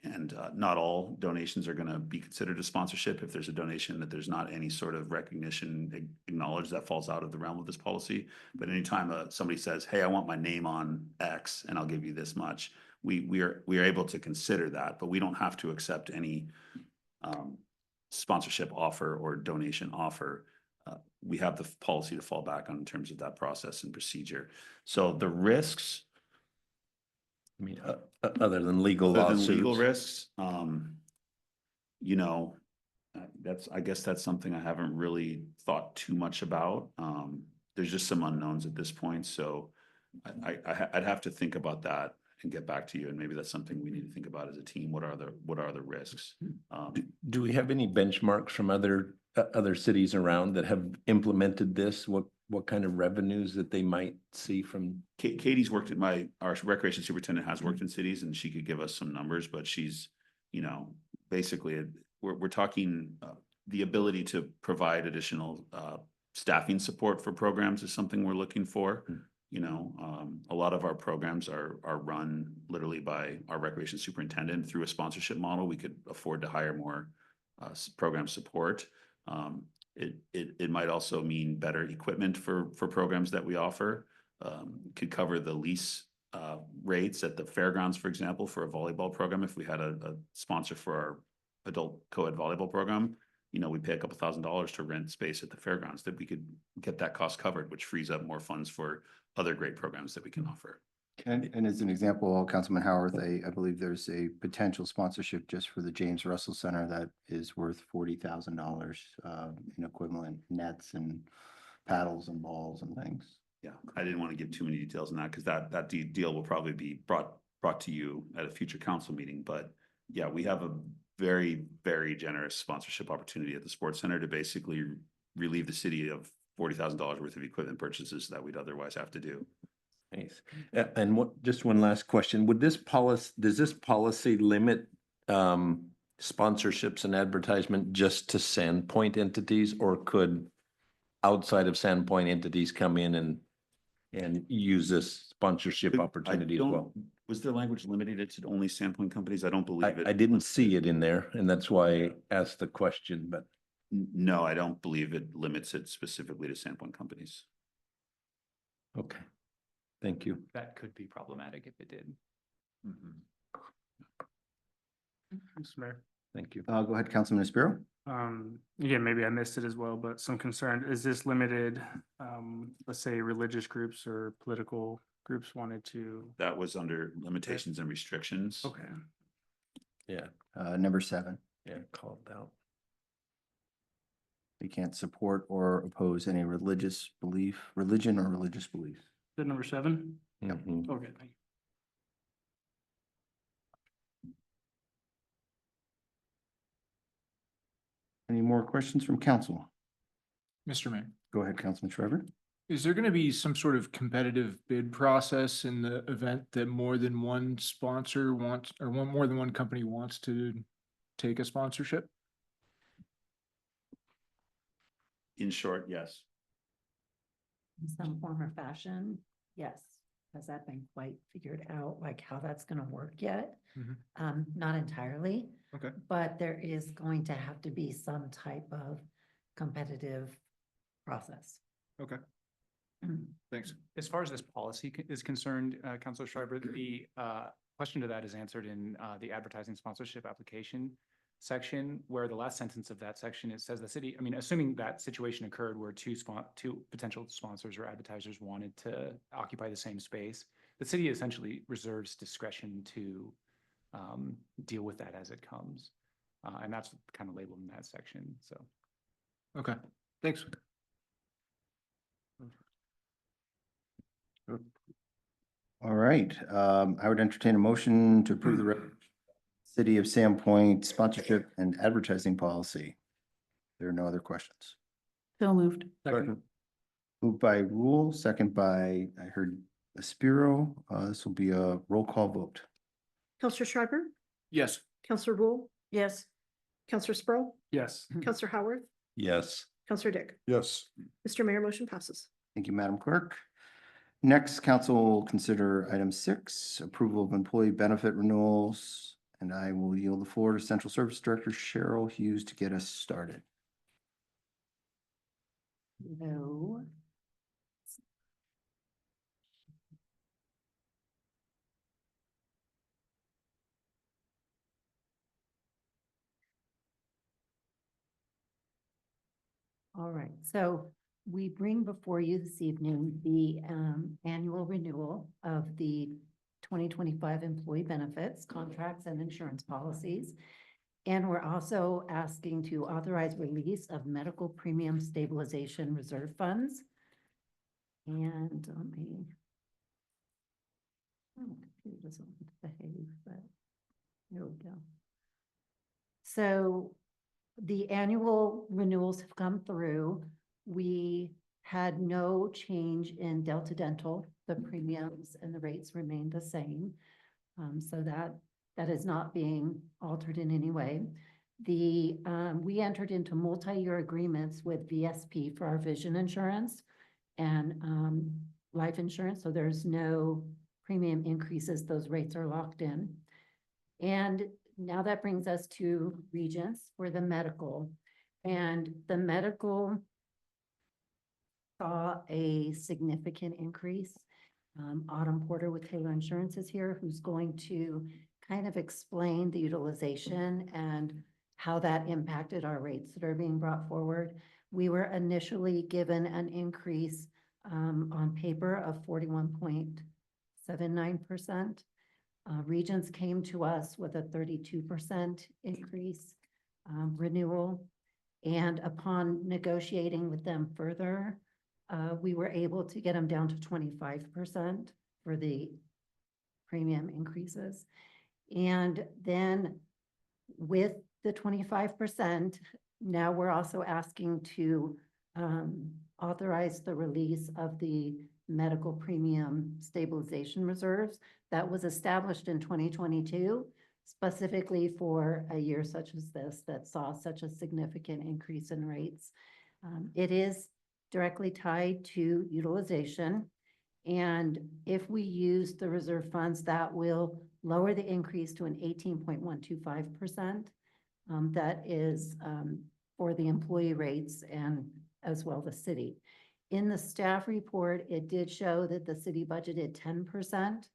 E: And not all donations are going to be considered a sponsorship. If there's a donation that there's not any sort of recognition acknowledged, that falls out of the realm of this policy. But anytime somebody says, "Hey, I want my name on X, and I'll give you this much," we are able to consider that, but we don't have to accept any sponsorship offer or donation offer. We have the policy to fall back on in terms of that process and procedure. So the risks.
J: I mean, other than legal
E: Other than legal
J: lawsuits.
E: risks, you know, I guess that's something I haven't really thought too much about. There's just some unknowns at this point, so I'd have to think about that and get back to you, and maybe that's something we need to think about as a team. What are the risks?
J: Do we have any benchmarks from other cities around that have implemented this? What kind of revenues that they might see from?
E: Katie's worked at our recreation superintendent has worked in cities, and she could give us some numbers, but she's, basically we're talking the ability to provide additional staffing support for programs is something we're looking for. A lot of our programs are run literally by our recreation superintendent through a sponsorship model. We could afford to hire more program support. It might also mean better equipment for programs that we offer. Could cover the lease rates at the fairgrounds, for example, for a volleyball program. If we had a sponsor for our adult co-ed volleyball program, we pay a couple $1,000s to rent space at the fairgrounds, that we could get that cost covered, which frees up more funds for other great programs that we can offer.
A: And as an example, Councilman Howarth, I believe there's a potential sponsorship just for the James Russell Center that is worth $40,000 in equivalent nets and paddles and balls and things.
E: Yeah, I didn't want to give too many details on that because that deal will probably be brought to you at a future council meeting. But yeah, we have a very, very generous sponsorship opportunity at the sports center to basically relieve the city of $40,000 worth of equipment purchases that we'd otherwise have to do.
J: Nice. And just one last question. Does this policy limit sponsorships and advertisement just to Sandpoint entities, or could outside of Sandpoint entities come in and use this sponsorship opportunity as well?
E: Was there language limited to only Sandpoint companies? I don't believe it.
J: I didn't see it in there, and that's why I asked the question, but.
E: No, I don't believe it limits it specifically to Sandpoint companies.
J: Okay. Thank you.
I: That could be problematic if it did.
B: Mr. Mayor.
J: Thank you.
A: Go ahead, Councilman Espiro.
B: Again, maybe I missed it as well, but some concern, is this limited, let's say religious groups or political groups wanted to?
E: That was under limitations and restrictions.
B: Okay.
J: Yeah,
A: Number 7.
J: yeah, called out.
A: They can't support or oppose any religion or religious belief.
B: Is that number 7?
J: Mhm.
B: Okay, thank you.
A: Any more questions from council?
D: Mr. Mayor,
A: Go ahead, Councilman Shriver.
D: is there going to be some sort of competitive bid process in the event that more than one sponsor wants, or more than one company wants to take a sponsorship?
E: In short, yes.
H: In some form or fashion, yes. Has that been quite figured out, like how that's gonna work yet? Not entirely.
D: Okay.
H: But there is going to have to be some type of competitive process.
D: Okay.
H: Mm.
D: Thanks.
I: As far as this policy is concerned, Councilor Schreiber, the question to that is answered in the advertising sponsorship application section, where the last sentence of that section, it says the city, assuming that situation occurred where two potential sponsors or advertisers wanted to occupy the same space, the city essentially reserves discretion to deal with that as it comes. And that's kind of labeled in that section, so.
D: Okay, thanks.
A: All right, I would entertain a motion to approve the City of Sandpoint sponsorship and advertising policy. There are no other questions.
C: So moved.
D: Second.
A: Moved by Rule, second by, I heard Aspiro. This will be a roll call vote.
G: Counselor Schreiber,
D: Yes.
G: Counselor Rule,
C: Yes.
G: Counselor Sprow,
B: Yes.
G: Counselor Howard,
J: Yes.
G: Counselor Dick.
F: Yes.
G: Mr. Mayor, motion passes.
A: Thank you, Madam Clerk. Next, council will consider item 6, approval of employee benefit renewals. And I will yield the floor to Central Service Director Cheryl Hughes to get us started.
H: No. All right, so we bring before you this evening the annual renewal of the 2025 employee benefits, contracts, and insurance policies. And we're also asking to authorize release of medical premium stabilization reserve funds. And let me. Oh, my computer doesn't behave, but here we go. So the annual renewals have come through. We had no change in Delta Dental. The premiums and the rates remain the same. So that is not being altered in any way. We entered into multi-year agreements with VSP for our vision insurance and life insurance. So there's no premium increases. Those rates are locked in. And now that brings us to Regents for the medical. And the medical saw a significant increase. Autumn Porter with Taylor Insurance is here, who's going to kind of explain the utilization and how that impacted our rates that are being brought forward. We were initially given an increase on paper of 41.79%. Regents came to us with a 32% increase renewal. And upon negotiating with them further, we were able to get them down to 25% for the premium increases. And then with the 25%, now we're also asking to authorize the release of the medical premium stabilization reserves that was established in 2022, specifically for a year such as this that saw such a significant increase in rates. It is directly tied to utilization. And if we use the reserve funds, that will lower the increase to an 18.125%. That is for the employee rates and as well the city. In the staff report, it did show that the city budgeted 10%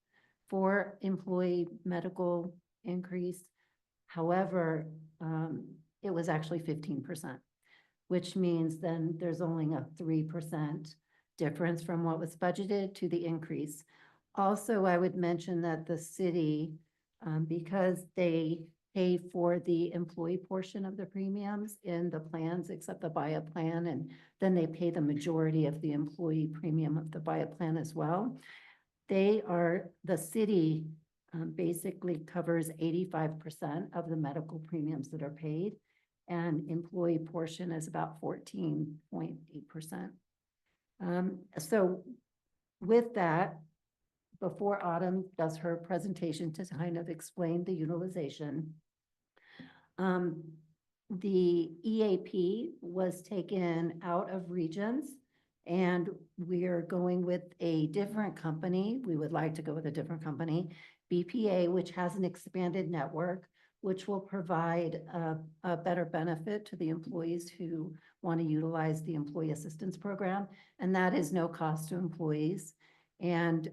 H: for employee medical increase. However, it was actually 15%, which means then there's only a 3% difference from what was budgeted to the increase. Also, I would mention that the city, because they pay for the employee portion of the premiums in the plans, except the buy-up plan, and then they pay the majority of the employee premium of the buy-up plan as well. The city basically covers 85% of the medical premiums that are paid, and employee portion is about 14.8%. So with that, before Autumn does her presentation to kind of explain the utilization, the EAP was taken out of Regions, and we are going with a different company. We would like to go with a different company, BPA, which has an expanded network, which will provide a better benefit to the employees who want to utilize the employee assistance program. And that is no cost to employees. And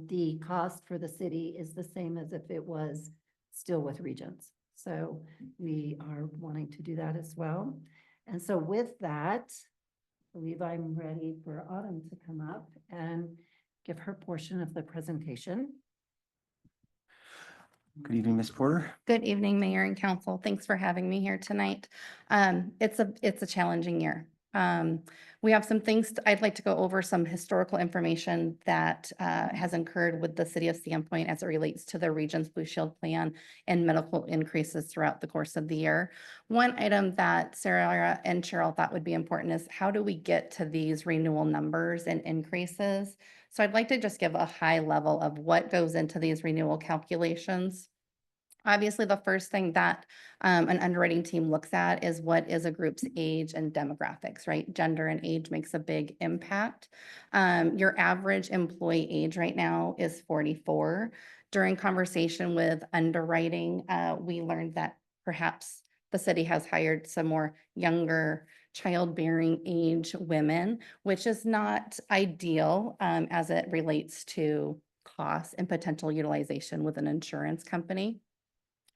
H: the cost for the city is the same as if it was still with Regents. So we are wanting to do that as well. And so with that, I believe I'm ready for Autumn to come up and give her portion of the presentation.
A: Good evening, Ms. Porter.
K: Good evening, Mayor and Council. Thanks for having me here tonight. It's a challenging year. We have some things, I'd like to go over some historical information that has occurred with the city of Sandpoint as it relates to the Regions Blue Shield plan and medical increases throughout the course of the year. One item that Sarah and Cheryl thought would be important is how do we get to these renewal numbers and increases? So I'd like to just give a high level of what goes into these renewal calculations. Obviously, the first thing that an underwriting team looks at is what is a group's age and demographics, right? Gender and age makes a big impact. Your average employee age right now is 44. During conversation with underwriting, we learned that perhaps the city has hired some more younger childbearing age women, which is not ideal as it relates to costs and potential utilization with an insurance company.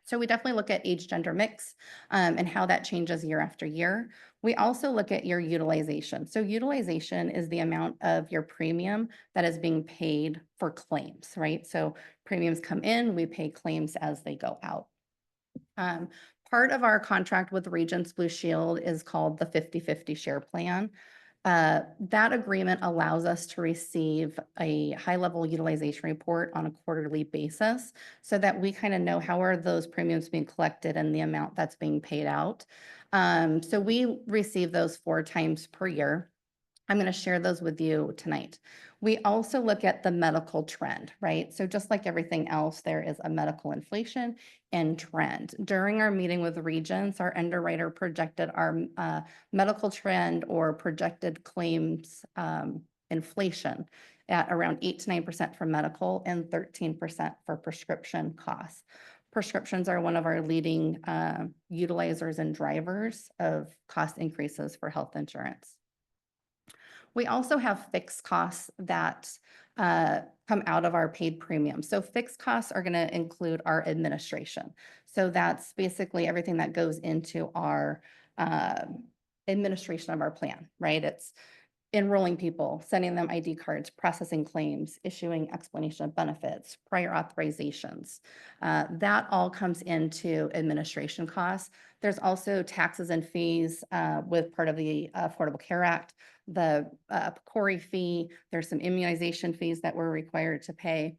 K: So we definitely look at age gender mix and how that changes year after year. We also look at your utilization. So utilization is the amount of your premium that is being paid for claims, right? So premiums come in, we pay claims as they go out. Part of our contract with Regions Blue Shield is called the 50-50 share plan. That agreement allows us to receive a high-level utilization report on a quarterly basis so that we kind of know how are those premiums being collected and the amount that's being paid out. So we receive those 4 times per year. I'm going to share those with you tonight. We also look at the medical trend, right? So just like everything else, there is a medical inflation and trend. During our meeting with Regions, our underwriter projected our medical trend or projected claims inflation at around 8 to 9% for medical and 13% for prescription costs. Prescriptions are one of our leading utilizers and drivers of cost increases for health insurance. We also have fixed costs that come out of our paid premium. So fixed costs are going to include our administration. So that's basically everything that goes into our administration of our plan, right? It's enrolling people, sending them ID cards, processing claims, issuing explanation of benefits, prior authorizations. That all comes into administration costs. There's also taxes and fees with part of the Affordable Care Act, the PCORI fee. There's some immunization fees that we're required to pay.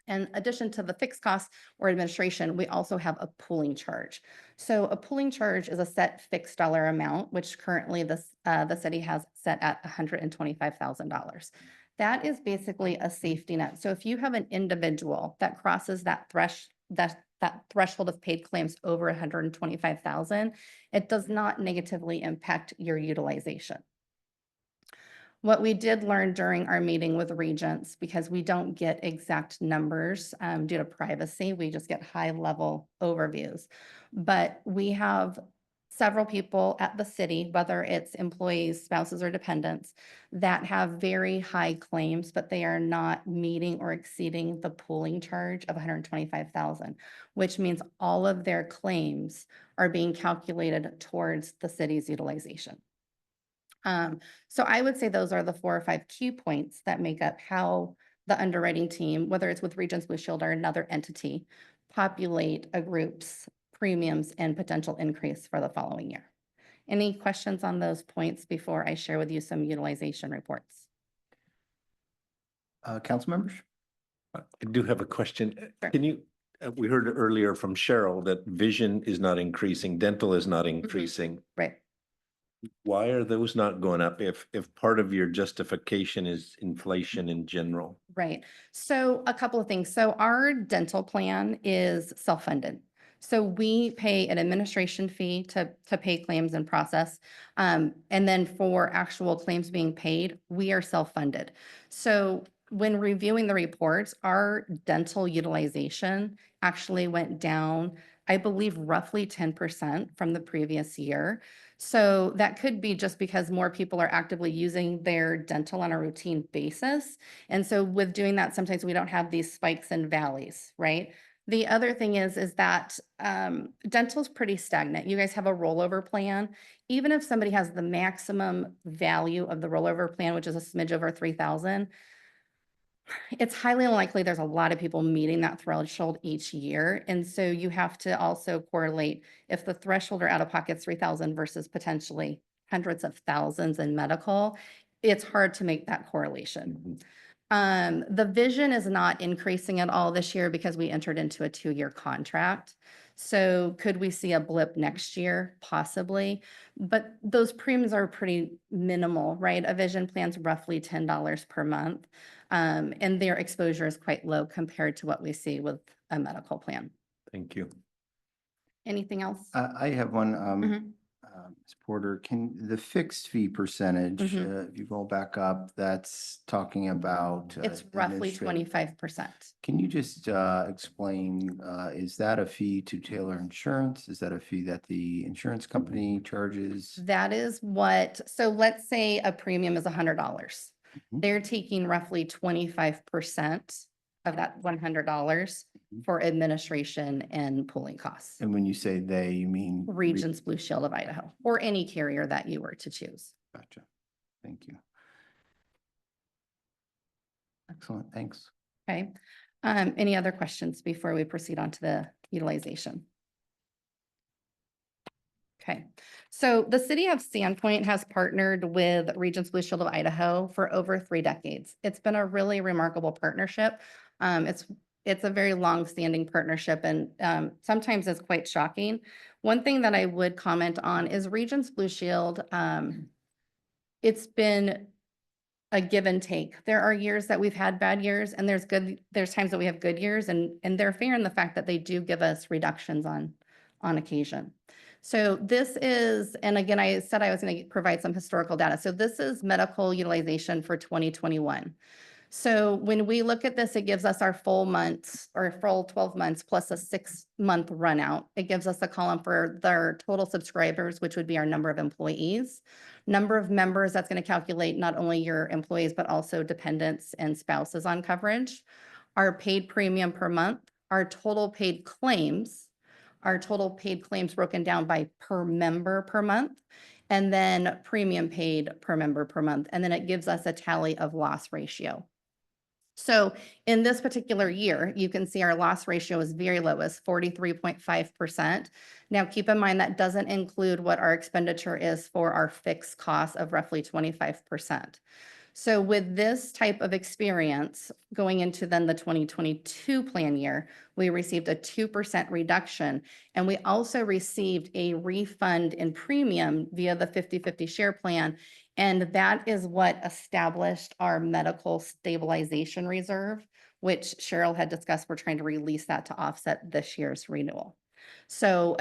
K: In addition to the fixed costs or administration, we also have a pooling charge. So a pooling charge is a set fixed dollar amount, which currently the city has set at $125,000. That is basically a safety net. So if you have an individual that crosses that threshold of paid claims over 125,000, it does not negatively impact your utilization. What we did learn during our meeting with Regents, because we don't get exact numbers due to privacy, we just get high-level overviews. But we have several people at the city, whether it's employees, spouses, or dependents, that have very high claims, but they are not meeting or exceeding the pooling charge of $125,000, which means all of their claims are being calculated towards the city's utilization. So I would say those are the 4 or 5 key points that make up how the underwriting team, whether it's with Regions Blue Shield or another entity, populate a group's premiums and potential increase for the following year. Any questions on those points before I share with you some utilization reports?
A: Council members?
J: I do have a question.
K: Sure.
J: Can you, we heard earlier from Cheryl that vision is not increasing, dental is not increasing.
K: Right.
J: Why are those not going up if part of your justification is inflation in general?
K: Right. So a couple of things. So our dental plan is self-funded. So we pay an administration fee to pay claims and process. And then for actual claims being paid, we are self-funded. So when reviewing the reports, our dental utilization actually went down, I believe, roughly 10% from the previous year. So that could be just because more people are actively using their dental on a routine basis. And so with doing that, sometimes we don't have these spikes and valleys, right? The other thing is that dental is pretty stagnant. You guys have a rollover plan. Even if somebody has the maximum value of the rollover plan, which is a smidge over 3,000, it's highly unlikely there's a lot of people meeting that threshold each year. And so you have to also correlate if the threshold or out of pocket is 3,000 versus potentially hundreds of thousands in medical, it's hard to make that correlation. The vision is not increasing at all this year because we entered into a 2-year contract. So could we see a blip next year? Possibly, but those premiums are pretty minimal, right? A vision plan's roughly $10 per month. And their exposure is quite low compared to what we see with a medical plan.
J: Thank you.
K: Anything else?
A: I have one,
K: Mhm.
A: Ms. Porter, the fixed fee percentage,
K: Mhm.
A: if you go back up, that's talking about.
K: It's roughly
A: administrative-
K: 25%.
A: Can you just explain, is that a fee to Taylor Insurance? Is that a fee that the insurance company charges?
K: That is what, so let's say a premium is $100.
A: Mhm.
K: They're taking roughly 25% of that $100
A: Mhm.
K: for administration and pooling costs.
A: And when you say they, you mean?
K: Regions Blue Shield of Idaho, or any carrier that you were to choose.
A: Gotcha. Thank you. Excellent, thanks.
K: Okay. Any other questions before we proceed on to the utilization? Okay, so the city of Sandpoint has partnered with Regions Blue Shield of Idaho for over 3 decades. It's been a really remarkable partnership. It's a very long-standing partnership, and sometimes it's quite shocking. One thing that I would comment on is Regions Blue Shield. It's been a give and take. There are years that we've had bad years, and there's times that we have good years, and they're fair in the fact that they do give us reductions on occasion. So this is, and again, I said I was going to provide some historical data. So this is medical utilization for 2021. So when we look at this, it gives us our full months or full 12 months plus a 6-month run out. It gives us a column for their total subscribers, which would be our number of employees. Number of members, that's going to calculate not only your employees, but also dependents and spouses on coverage. Our paid premium per month, our total paid claims broken down by per member per month, and then premium paid per member per month. And then it gives us a tally of loss ratio. So in this particular year, you can see our loss ratio is very low, is 43.5%. Now, keep in mind that doesn't include what our expenditure is for our fixed cost of roughly 25%. So with this type of experience going into then the 2022 plan year, we received a 2% reduction. And we also received a refund in premium via the 50/50 share plan. And that is what established our medical stabilization reserve, which Cheryl had discussed. We're trying to release that to offset this year's renewal. So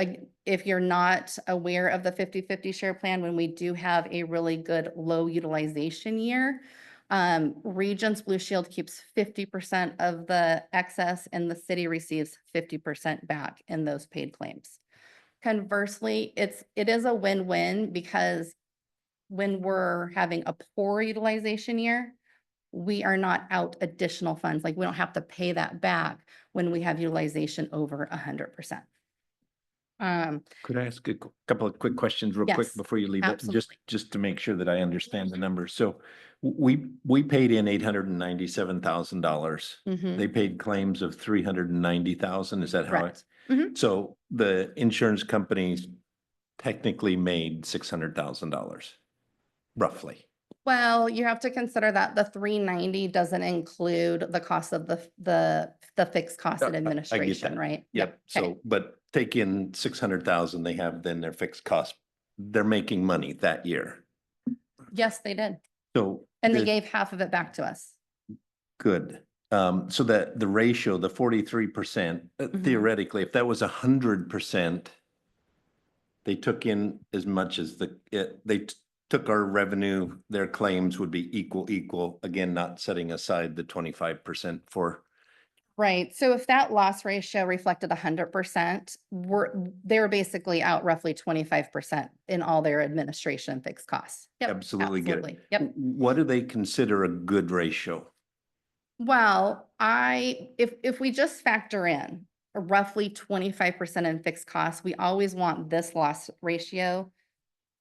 K: if you're not aware of the 50/50 share plan, when we do have a really good low utilization year, Regions Blue Shield keeps 50% of the excess and the city receives 50% back in those paid claims. Conversely, it is a win-win because when we're having a poor utilization year, we are not out additional funds. Like we don't have to pay that back when we have utilization over 100%.
J: Could I ask a couple of quick questions real quick
K: Yes,
J: before you leave it?
K: absolutely.
J: Just to make sure that I understand the numbers. So we paid in $897,000.
K: Mhm.
J: They paid claims of 390,000. Is that how
K: Correct.
J: it?
K: Mhm.
J: So the insurance companies technically made $600,000, roughly.
K: Well, you have to consider that the 390 doesn't include the cost of the fixed cost
J: I
K: and
J: get
K: administration,
J: that.
K: right?
J: Yep.
K: Okay.
J: So, but take in 600,000, they have then their fixed cost. They're making money that year.
K: Yes, they did.
J: So.
K: And they
J: the-
K: gave half of it back to us.
J: Good. So that the ratio, the 43%, theoretically, if that was 100%, they took in as much as took our revenue, their claims would be equal, again, not setting aside the 25% for.
K: Right. So if that loss ratio reflected 100%, they're basically out roughly 25% in all their administration and fixed costs. Yep,
J: Absolutely get it.
K: absolutely. Yep.
J: What do they consider a good ratio?
K: Well, if we just factor in a roughly 25% in fixed costs, we always want this loss ratio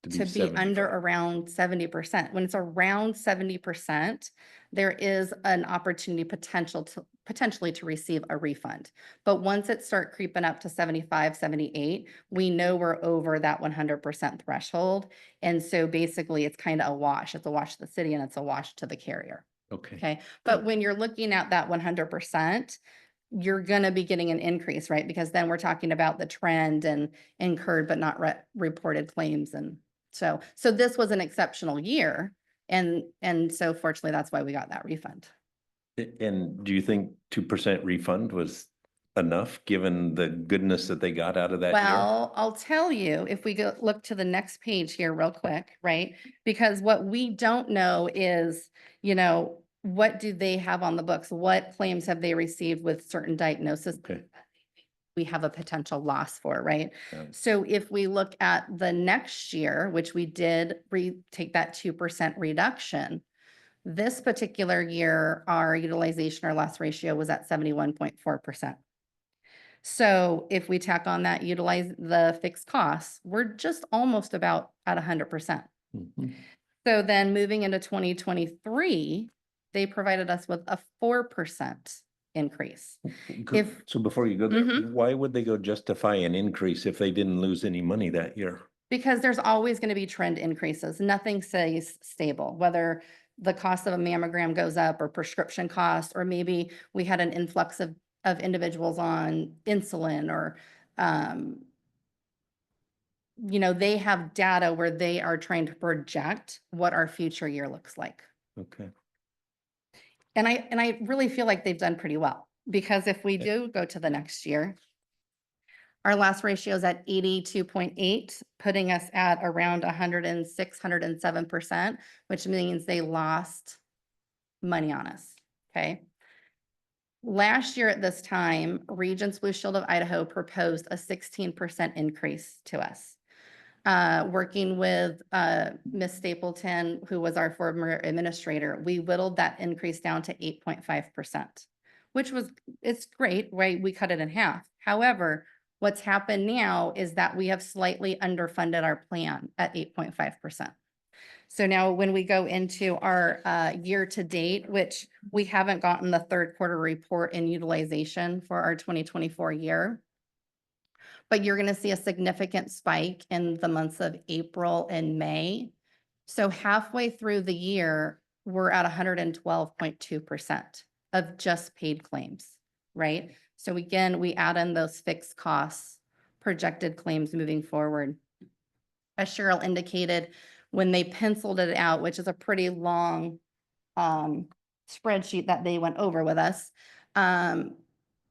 K: to be under
J: 75.
K: around 70%. When it's around 70%, there is an opportunity potential potentially to receive a refund. But once it start creeping up to 75, 78, we know we're over that 100% threshold. And so basically it's kind of a wash. It's a wash to the city and it's a wash to the carrier.
J: Okay.
K: Okay. But when you're looking at that 100%, you're going to be getting an increase, right? Because then we're talking about the trend and incurred but not reported claims. And so this was an exceptional year. And so fortunately, that's why we got that refund.
J: And do you think 2% refund was enough, given the goodness that they got out of that year?
K: Well, I'll tell you, if we go look to the next page here real quick, right? Because what we don't know is, what do they have on the books? What claims have they received with certain diagnoses?
J: Okay.
K: We have a potential loss for, right?
J: Got it.
K: So if we look at the next year, which we did take that 2% reduction, this particular year, our utilization or loss ratio was at 71.4%. So if we tack on that, utilize the fixed costs, we're just almost about at 100%.
J: Mhm.
K: So then moving into 2023, they provided us with a 4% increase. If-
J: So before you go there,
K: Mhm.
J: why would they go justify an increase if they didn't lose any money that year?
K: Because there's always going to be trend increases. Nothing stays stable, whether the cost of a mammogram goes up or prescription costs, or maybe we had an influx of individuals on insulin or, they have data where they are trying to project what our future year looks like.
J: Okay.
K: And I really feel like they've done pretty well, because if we do go to the next year, our loss ratio is at 82.8, putting us at around 106, 107%, which means they lost money on us. Okay. Last year at this time, Regents Blue Shield of Idaho proposed a 16% increase to us. Working with Ms. Stapleton, who was our former administrator, we whittled that increase down to 8.5%, which was, it's great, right? We cut it in half. However, what's happened now is that we have slightly underfunded our plan at 8.5%. So now when we go into our year to date, which we haven't gotten the third quarter report in utilization for our 2024 year, but you're going to see a significant spike in the months of April and May. So halfway through the year, we're at 112.2% of just paid claims, right? So again, we add in those fixed costs, projected claims moving forward. As Cheryl indicated, when they penciled it out, which is a pretty long spreadsheet that they went over with us,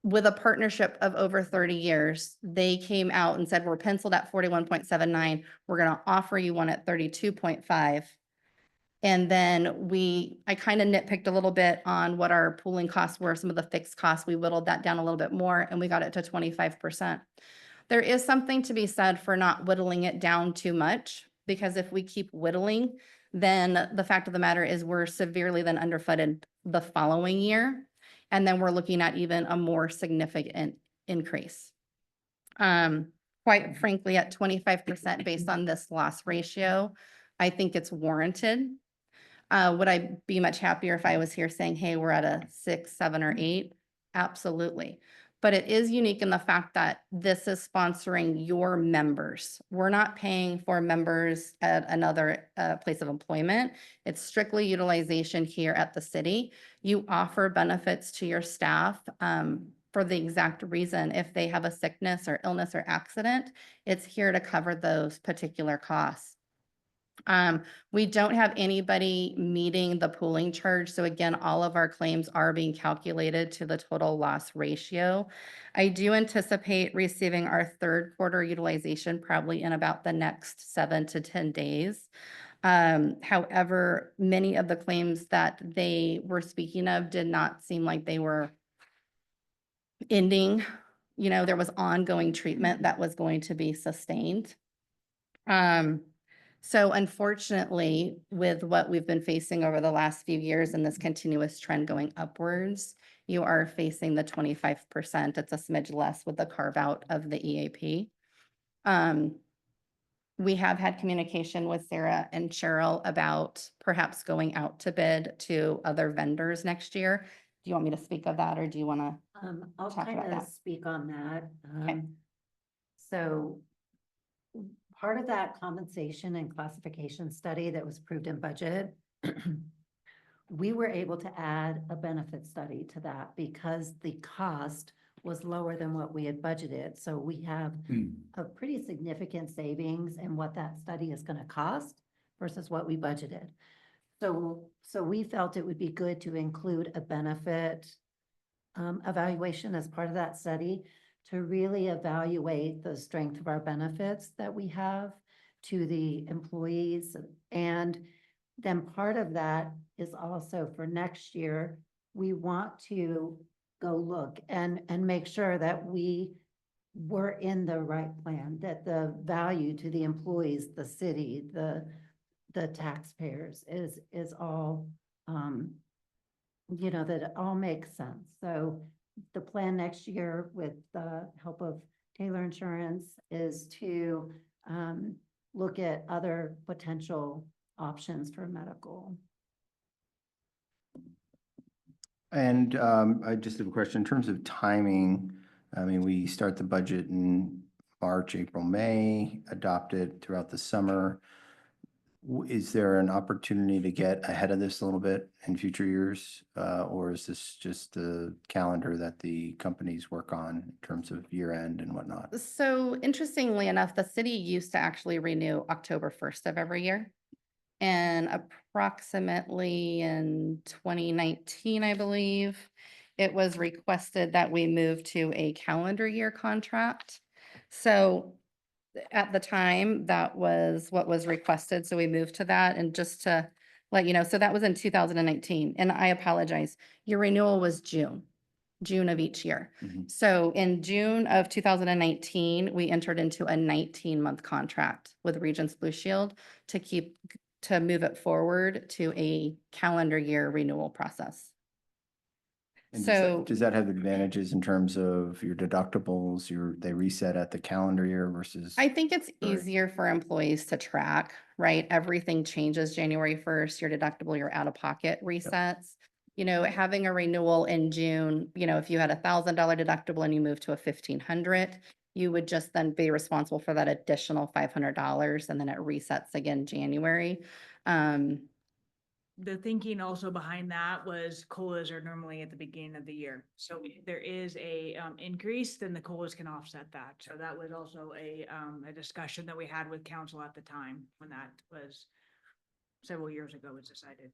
K: with a partnership of over 30 years, they came out and said, we're penciled at 41.79. We're going to offer you one at 32.5. And then I kind of nitpicked a little bit on what our pooling costs were, some of the fixed costs. We whittled that down a little bit more and we got it to 25%. There is something to be said for not whittling it down too much, because if we keep whittling, then the fact of the matter is we're severely then underfunded the following year. And then we're looking at even a more significant increase. Quite frankly, at 25% based on this loss ratio, I think it's warranted. Would I be much happier if I was here saying, hey, we're at a 6, 7, or 8? Absolutely. But it is unique in the fact that this is sponsoring your members. We're not paying for members at another place of employment. It's strictly utilization here at the city. You offer benefits to your staff for the exact reason. If they have a sickness or illness or accident, it's here to cover those particular costs. We don't have anybody meeting the pooling charge. So again, all of our claims are being calculated to the total loss ratio. I do anticipate receiving our third quarter utilization probably in about the next 7 to 10 days. However, many of the claims that they were speaking of did not seem like they were ending. There was ongoing treatment that was going to be sustained. So unfortunately, with what we've been facing over the last few years and this continuous trend going upwards, you are facing the 25%. It's a smidge less with the carve out of the EAP. We have had communication with Sarah and Cheryl about perhaps going out to bid to other vendors next year Do you want me to speak of that or do you want to?
H: I'll
K: Talk about
H: kind of
K: that.
H: speak on that.
K: Okay.
H: So part of that compensation and classification study that was approved in budget, we were able to add a benefit study to that because the cost was lower than what we had budgeted. So we have a pretty significant savings in what that study is going to cost versus what we budgeted. So we felt it would be good to include a benefit evaluation as part of that study to really evaluate the strength of our benefits that we have to the employees. And then part of that is also for next year, we want to go look and make sure that we were in the right plan, that the value to the employees, the city, the taxpayers is all, that it all makes sense. So the plan next year with the help of Taylor Insurance is to look at other potential options for medical.
A: And I just have a question in terms of timing. I mean, we start the budget in March, April, May, adopt it throughout the summer. Is there an opportunity to get ahead of this a little bit in future years? Or is this just the calendar that the companies work on in terms of year end and whatnot?
K: So interestingly enough, the city used to actually renew October 1st of every year. And approximately in 2019, I believe, it was requested that we move to a calendar year contract. So at the time, that was what was requested. So we moved to that. And just to let you know, so that was in 2019. And I apologize, your renewal was June of each year.
A: Mhm.
K: So in June of 2019, we entered into a 19-month contract with Regents Blue Shield to move it forward to a calendar year renewal process.
A: And
K: So
A: does that have advantages in terms of your deductibles, they reset at the calendar year versus?
K: I think it's
A: Right.
K: easier for employees to track, right? Everything changes January 1st, your deductible, your out-of-pocket resets. Having a renewal in June, if you had $1,000 deductible and you moved to a 1,500, you would just then be responsible for that additional $500 and then it resets again January.
L: The thinking also behind that was COLAs are normally at the beginning of the year. So if there is a increase, then the COLAs can offset that. So that was also a discussion that we had with council at the time when that was several years ago was decided.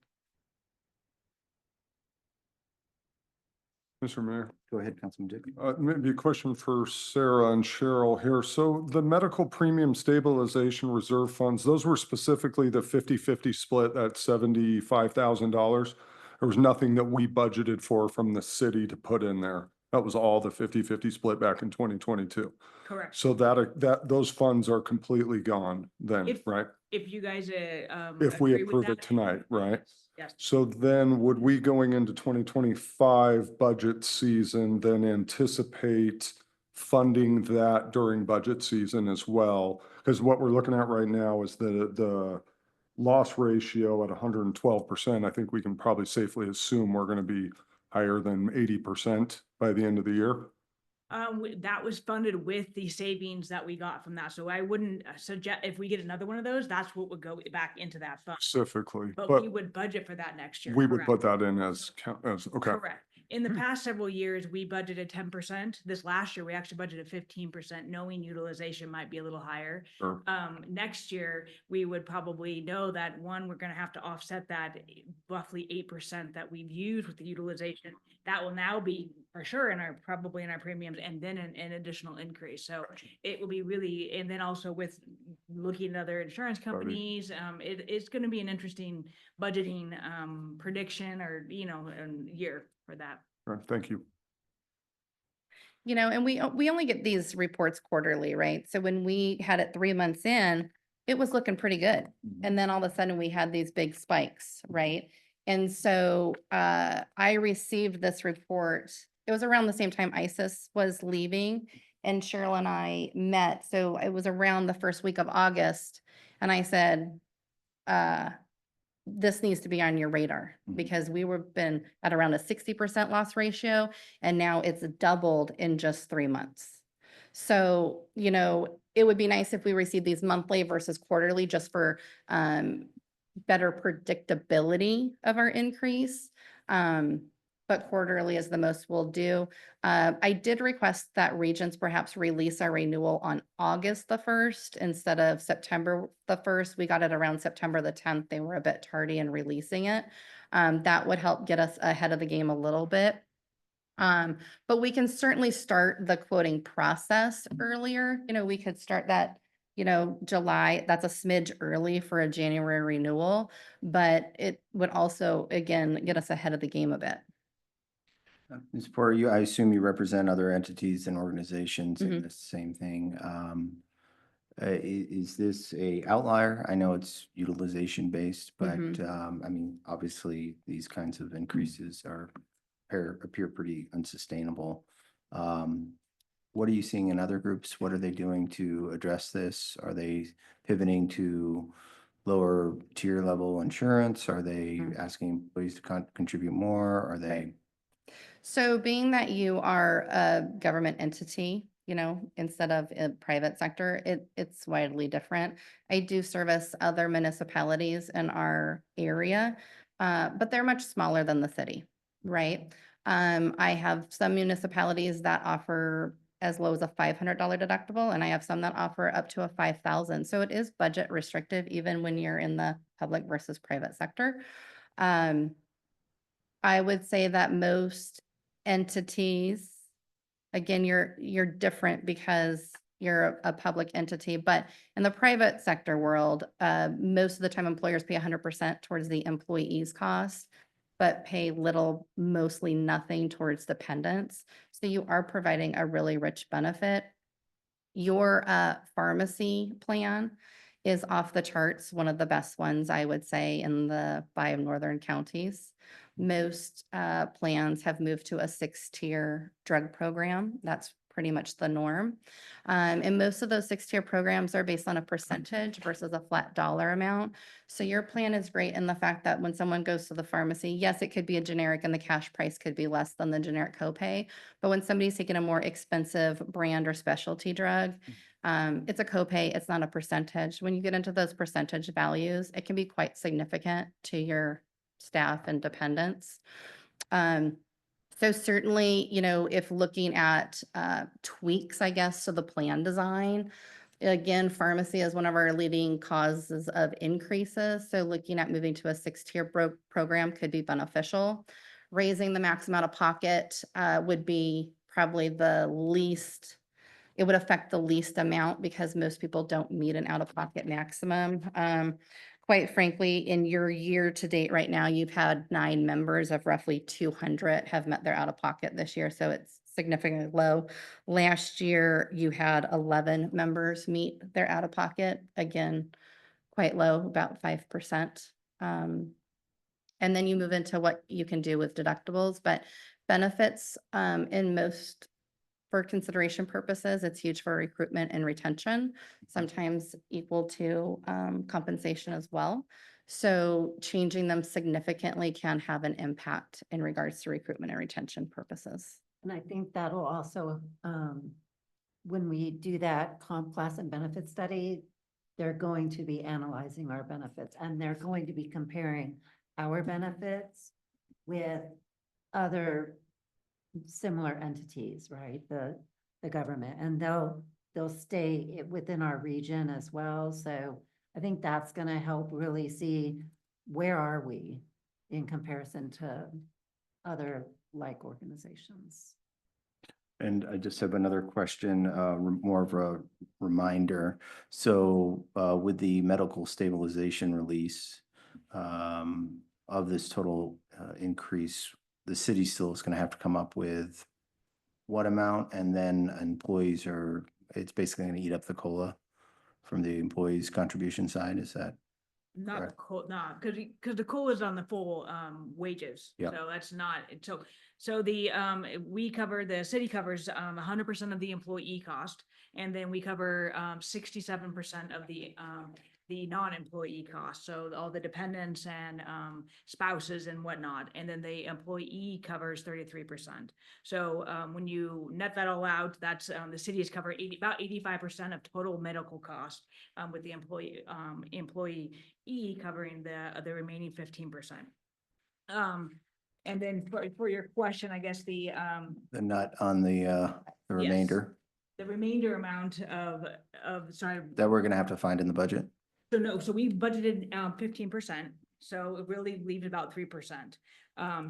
M: Mr. Mayor,
A: Go ahead, Councilman Dick.
M: maybe a question for Sarah and Cheryl here. So the medical premium stabilization reserve funds, those were specifically the 50-50 split at $75,000. There was nothing that we budgeted for from the city to put in there. That was all the 50-50 split back in 2022.
L: Correct.
M: So those funds are completely gone then, right?
L: If you guys
M: If we
L: agree with
M: approve
L: that,
M: it tonight, right?
L: yes.
M: So then would we going into 2025 budget season then anticipate funding that during budget season as well? Because what we're looking at right now is the loss ratio at 112%. I think we can probably safely assume we're going to be higher than 80% by the end of the year.
L: That was funded with the savings that we got from that. So I wouldn't suggest if we get another one of those, that's what would go back into that fund.
M: Specifically,
L: But
M: but
L: we would budget for that next year.
M: we would
L: correct?
M: put that in as, okay.
L: Correct. In the past several years, we budgeted 10%. This last year, we actually budgeted 15%, knowing utilization might be a little higher.
M: Sure.
L: Next year, we would probably know that we're gonna have to offset that roughly 8% that we've used with the utilization. That will now be for sure probably in our premiums and then an additional increase. So it will be really, and then also with looking at other insurance companies, it's gonna be an interesting budgeting prediction or, year for that.
M: All right, thank you.
K: And we only get these reports quarterly, right? So when we had it 3 months in, it was looking pretty good. And then all of a sudden we had these big spikes, right? And so I received this report. It was around the same time ISIS was leaving and Cheryl and I met. So it was around the first week of August. And I said, this needs to be on your radar
A: Mhm.
K: because we were been at around a 60% loss ratio and now it's doubled in just 3 months. So, it would be nice if we received these monthly versus quarterly just for better predictability of our increase. But quarterly is the most we'll do. I did request that Regions perhaps release our renewal on August the 1st instead of September the 1st. We got it around September the 10th. They were a bit tardy in releasing it. That would help get us ahead of the game a little bit. But we can certainly start the quoting process earlier. We could start that, July. That's a smidge early for a January renewal, but it would also, again, get us ahead of the game a bit.
A: Ms. Porter, I assume you represent other entities and organizations in
K: Mhm.
A: this same thing. Is this a outlier? I know it's utilization based, but
K: Mhm.
A: I mean, obviously, these kinds of increases appear pretty unsustainable. What are you seeing in other groups? What are they doing to address this? Are they pivoting to lower tier level insurance? Are they
K: Mhm.
A: asking employees to contribute more? Are they?
K: So being that you are a government entity, instead of a private sector, it's widely different. I do service other municipalities in our area, but they're much smaller than the city, right? I have some municipalities that offer as low as a $500 deductible, and I have some that offer up to a $5,000. So it is budget restrictive, even when you're in the public versus private sector. Um, I would say that most entities, again, you're different because you're a public entity, but in the private sector world, most of the time employers pay 100% towards the employee's cost, but pay little, mostly nothing towards dependents. So you are providing a really rich benefit. Your pharmacy plan is off the charts, one of the best ones, I would say, in the 5 northern counties. Most plans have moved to a 6-tier drug program. That's pretty much the norm. And most of those 6-tier programs are based on a percentage versus a flat dollar amount. So your plan is great in the fact that when someone goes to the pharmacy, yes, it could be a generic and the cash price could be less than the generic copay. But when somebody's taking a more expensive brand or specialty drug, it's a copay, it's not a percentage. When you get into those percentage values, it can be quite significant to your staff and dependents. So certainly, if looking at tweaks, I guess, to the plan design, again, pharmacy is one of our leading causes of increases. So looking at moving to a 6-tier program could be beneficial. Raising the max amount of pocket would be probably the least, it would affect the least amount because most people don't meet an out-of-pocket maximum. Quite frankly, in your year to date right now, you've had 9 members of roughly 200 have met their out-of-pocket this year, so it's significantly low. Last year, you had 11 members meet their out-of-pocket, again, quite low, about 5%. And then you move into what you can do with deductibles, but benefits in most, for consideration purposes, it's huge for recruitment and retention, sometimes equal to compensation as well. So changing them significantly can have an impact in regards to recruitment and retention purposes.
N: And I think that'll also, when we do that comp class and benefit study, they're going to be analyzing our benefits and they're going to be comparing our benefits with other similar entities, right? The government, and they'll stay within our region as well. So I think that's gonna help really see where are we in comparison to other like organizations.
A: And I just have another question, more of a reminder. So with the medical stabilization release of this total increase, the city still is going to have to come up with what amount? And then it's basically going to eat up the COLA from the employees' contribution side. Is that?
L: Not
A: Correct.
L: because the COLA is on the full wages.
A: Yep.
L: So that's not, so the the city covers 100% of the employee cost, and then we cover 67% of the the non-employee costs, so all the dependents and spouses and whatnot, and then the employee covers 33%. So when you net that all out, that's the city has covered about 85% of total medical cost, with the employee covering the remaining 15%. And then for your question, I guess the
A: nut on the remainder
L: the remainder amount of, sorry,
A: that we're gonna have to find in the budget.
L: so no, so we budgeted 15%, so it really leaves about 3%.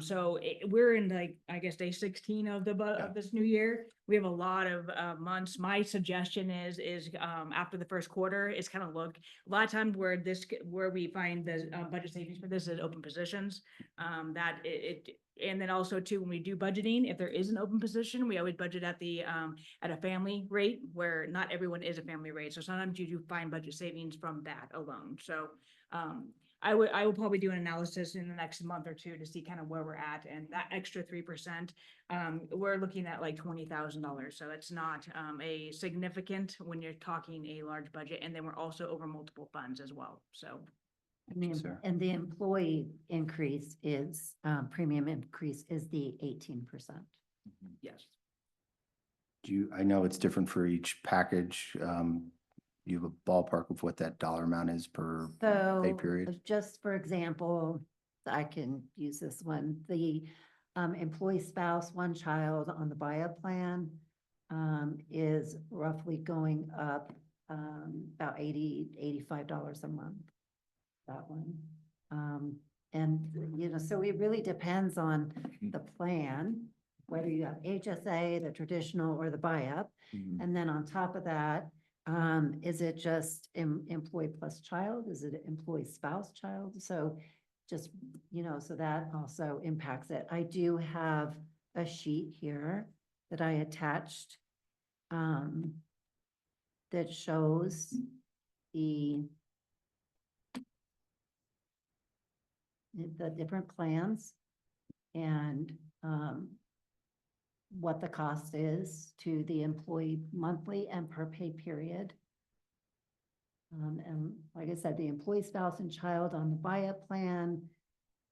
L: So we're in like, I guess, day 16 of of this new year. We have a lot of months. My suggestion is after the first quarter, is kind of look, a lot of times where we find the budget savings for this is open positions. That and then also too, when we do budgeting, if there is an open position, we always budget at the at a family rate, where not everyone is a family rate. So sometimes you do find budget savings from that alone. So I will probably do an analysis in the next month or two to see kind of where we're at, and that extra 3%, we're looking at like $20,000. So it's not a significant when you're talking a large budget, and then we're also over multiple funds as well. So.
N: And the employee increase is, premium increase is the 18%.
L: Yes.
A: I know it's different for each package. You have a ballpark of what that dollar amount is per pay
N: So
A: period?
N: just for example, I can use this one, the employee spouse, one child on the buy-up plan is roughly going up about $85 a month. That one. And you know, so it really depends on the plan, whether you have HSA, the traditional, or the buy-up. And then on top of that, is it just employee plus child? Is it employee spouse child? So just, you know, so that also impacts it. I do have a sheet here that I attached that shows the different plans and what the cost is to the employee monthly and per pay period. And like I said, the employee spouse and child on the buy-up plan,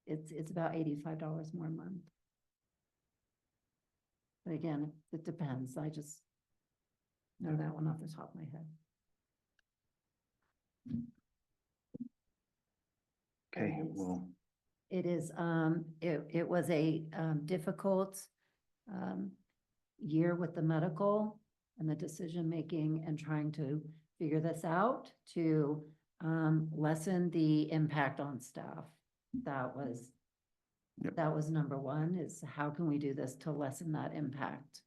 N: it's about $85 more a month. But again, it depends. I just know that one off the top of my head.
A: Okay, well.
N: It is, it was a difficult year with the medical and the decision-making and trying to figure this out to lessen the impact on staff. That was, that was number one, is how can we do this to lessen that impact?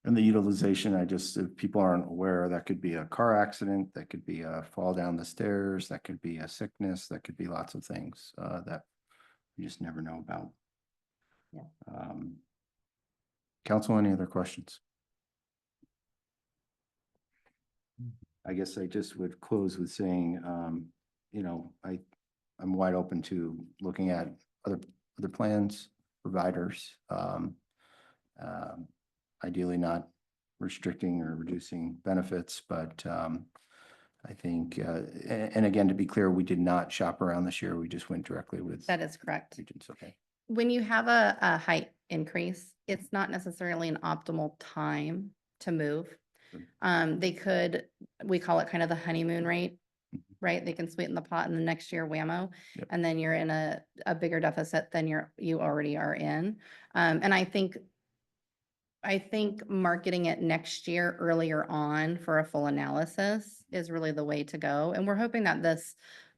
A: And the utilization, if people aren't aware, that could be a car accident, that could be a fall down the stairs, that could be a sickness, that could be lots of things that you just never know about.
N: Yeah.
A: Council, any other questions? I guess I just would close with saying, you know, I'm wide open to looking at other plans, providers. Ideally not restricting or reducing benefits, but I think, and again, to be clear, we did not shop around this year. We just went directly with.
K: That is correct.
A: Regents. Okay.
K: When you have a height increase, it's not necessarily an optimal time to move. We call it kind of the honeymoon rate, right? They can sweeten the pot and the next year whammo.
A: Yep.
K: And then you're in a bigger deficit than you already are in. And I think marketing it next year earlier on for a full analysis is really the way to go. And we're hoping that this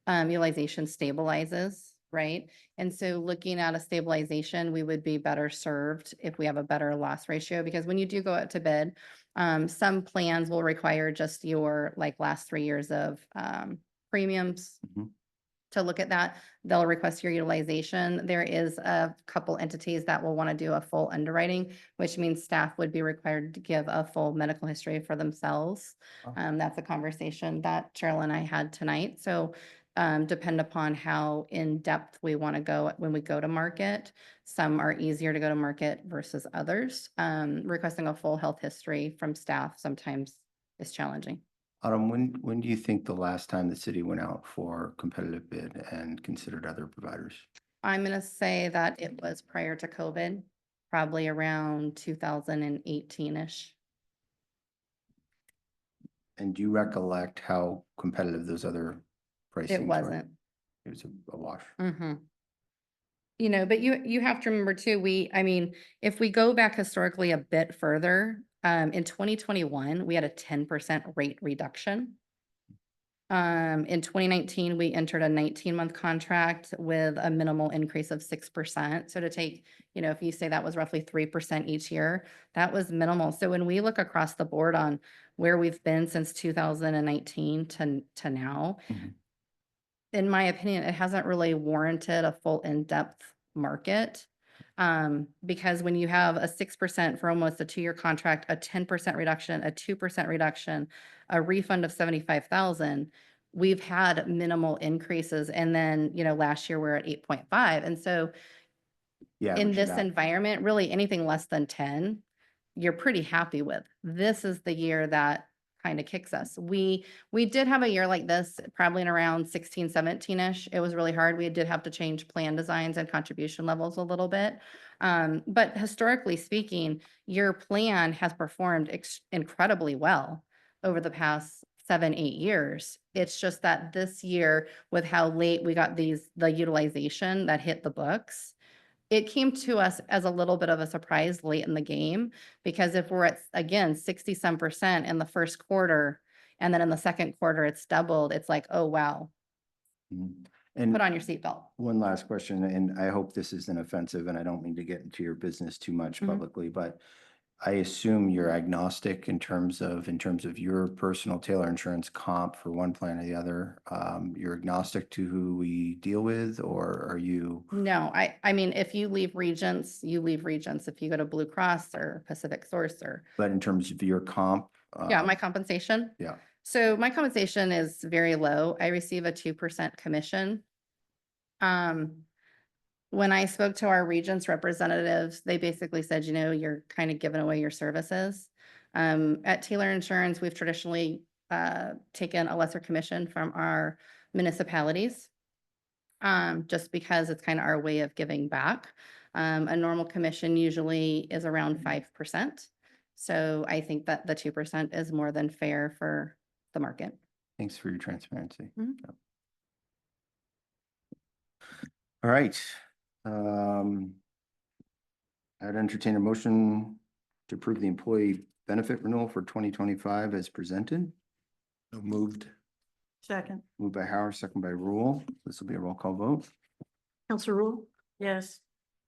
K: utilization stabilizes, right? And so looking at a stabilization, we would be better served if we have a better loss ratio, because when you do go out to bid, some plans will require just your last 3 years of premiums. To look at that. They'll request your utilization. There is a couple entities that will want to do a full underwriting, which means staff would be required to give a full medical history for themselves. That's a conversation that Cheryl and I had tonight. So depend upon how in depth we want to go when we go to market. Some are easier to go to market versus others. Requesting a full health history from staff sometimes is challenging.
A: Autumn, when do you think the last time the city went out for competitive bid and considered other providers?
K: I'm gonna say that it was prior to COVID, probably around 2018-ish.
A: And do you recollect how competitive those other pricings
K: It
A: were?
K: wasn't.
A: It was a wash.
K: Mm-hmm. You know, but you have to remember too, I mean, if we go back historically a bit further, in 2021, we had a 10% rate reduction. In 2019, we entered a 19-month contract with a minimal increase of 6%. So to take, you know, if you say that was roughly 3% each year, that was minimal. So when we look across the board on where we've been since 2019 to now,
A: Mhm.
K: in my opinion, it hasn't really warranted a full in-depth market. Because when you have a 6% for almost a 2-year contract, a 10% reduction, a 2% reduction, a refund of 75,000, we've had minimal increases. And then, you know, last year we're at 8.5. And so
A: Yeah.
K: in this environment, really anything less than 10, you're pretty happy with. This is the year that kind of kicks us. We did have a year like this, probably in around 16, 17-ish. It was really hard. We did have to change plan designs and contribution levels a little bit. But historically speaking, your plan has performed incredibly well over the past 7, 8 years. It's just that this year, with how late we got the utilization that hit the books, it came to us as a little bit of a surprise late in the game, because if we're at, again, 60-some% in the first quarter, and then in the second quarter, it's doubled, it's like, oh, wow,
A: Mhm. And
K: put on your seatbelt.
A: one last question, and I hope this isn't offensive, and I don't mean to get into your business too much
K: Mhm.
A: publicly, but I assume you're agnostic in terms of your personal Taylor insurance comp for one plan or the other. You're agnostic to who we deal with, or are you?
K: No, I mean, if you leave Regents, you leave Regents. If you go to Blue Cross or Pacific Source or,
A: But in terms of your comp?
K: yeah, my compensation.
A: Yeah.
K: So my compensation is very low. I receive a 2% commission. When I spoke to our Regents representatives, they basically said, you know, you're kind of giving away your services. At Taylor Insurance, we've traditionally taken a lesser commission from our municipalities, just because it's kind of our way of giving back. A normal commission usually is around 5%. So I think that the 2% is more than fair for the market.
A: Thanks for your transparency.
K: Mhm.
A: Yep. All right. I'd entertain a motion to approve the employee benefit renewal for 2025 as presented.
J: So moved.
C: Second.
A: Moved by Howard, second by Rule. This will be a roll call vote.
G: Counselor Rule,
C: Yes.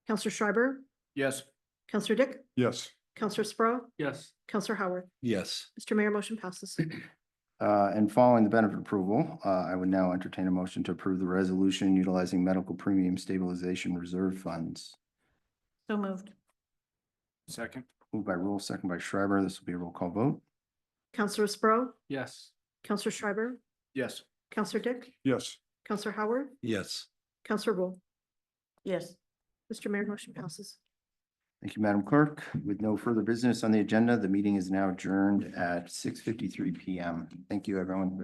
G: Counselor Schreiber,
D: Yes.
G: Counselor Dick,
M: Yes.
G: Counselor Sprow,
B: Yes.
G: Counselor Howard.
J: Yes.
G: Mr. Mayor, motion passes.
A: And following the benefit approval, I would now entertain a motion to approve the resolution utilizing medical premium stabilization reserve funds.
C: So moved.
D: Second.
A: Moved by Rule, second by Schreiber. This will be a roll call vote.
G: Counselor Sprow,
B: Yes.
G: Counselor Schreiber,
D: Yes.
G: Counselor Dick,
M: Yes.
G: Counselor Howard,
J: Yes.
G: Counselor Rule.
C: Yes.
G: Mr. Mayor, motion passes.
A: Thank you, Madam Clerk. With no further business on the agenda, the meeting is now adjourned at 6:53 PM. Thank you, everyone.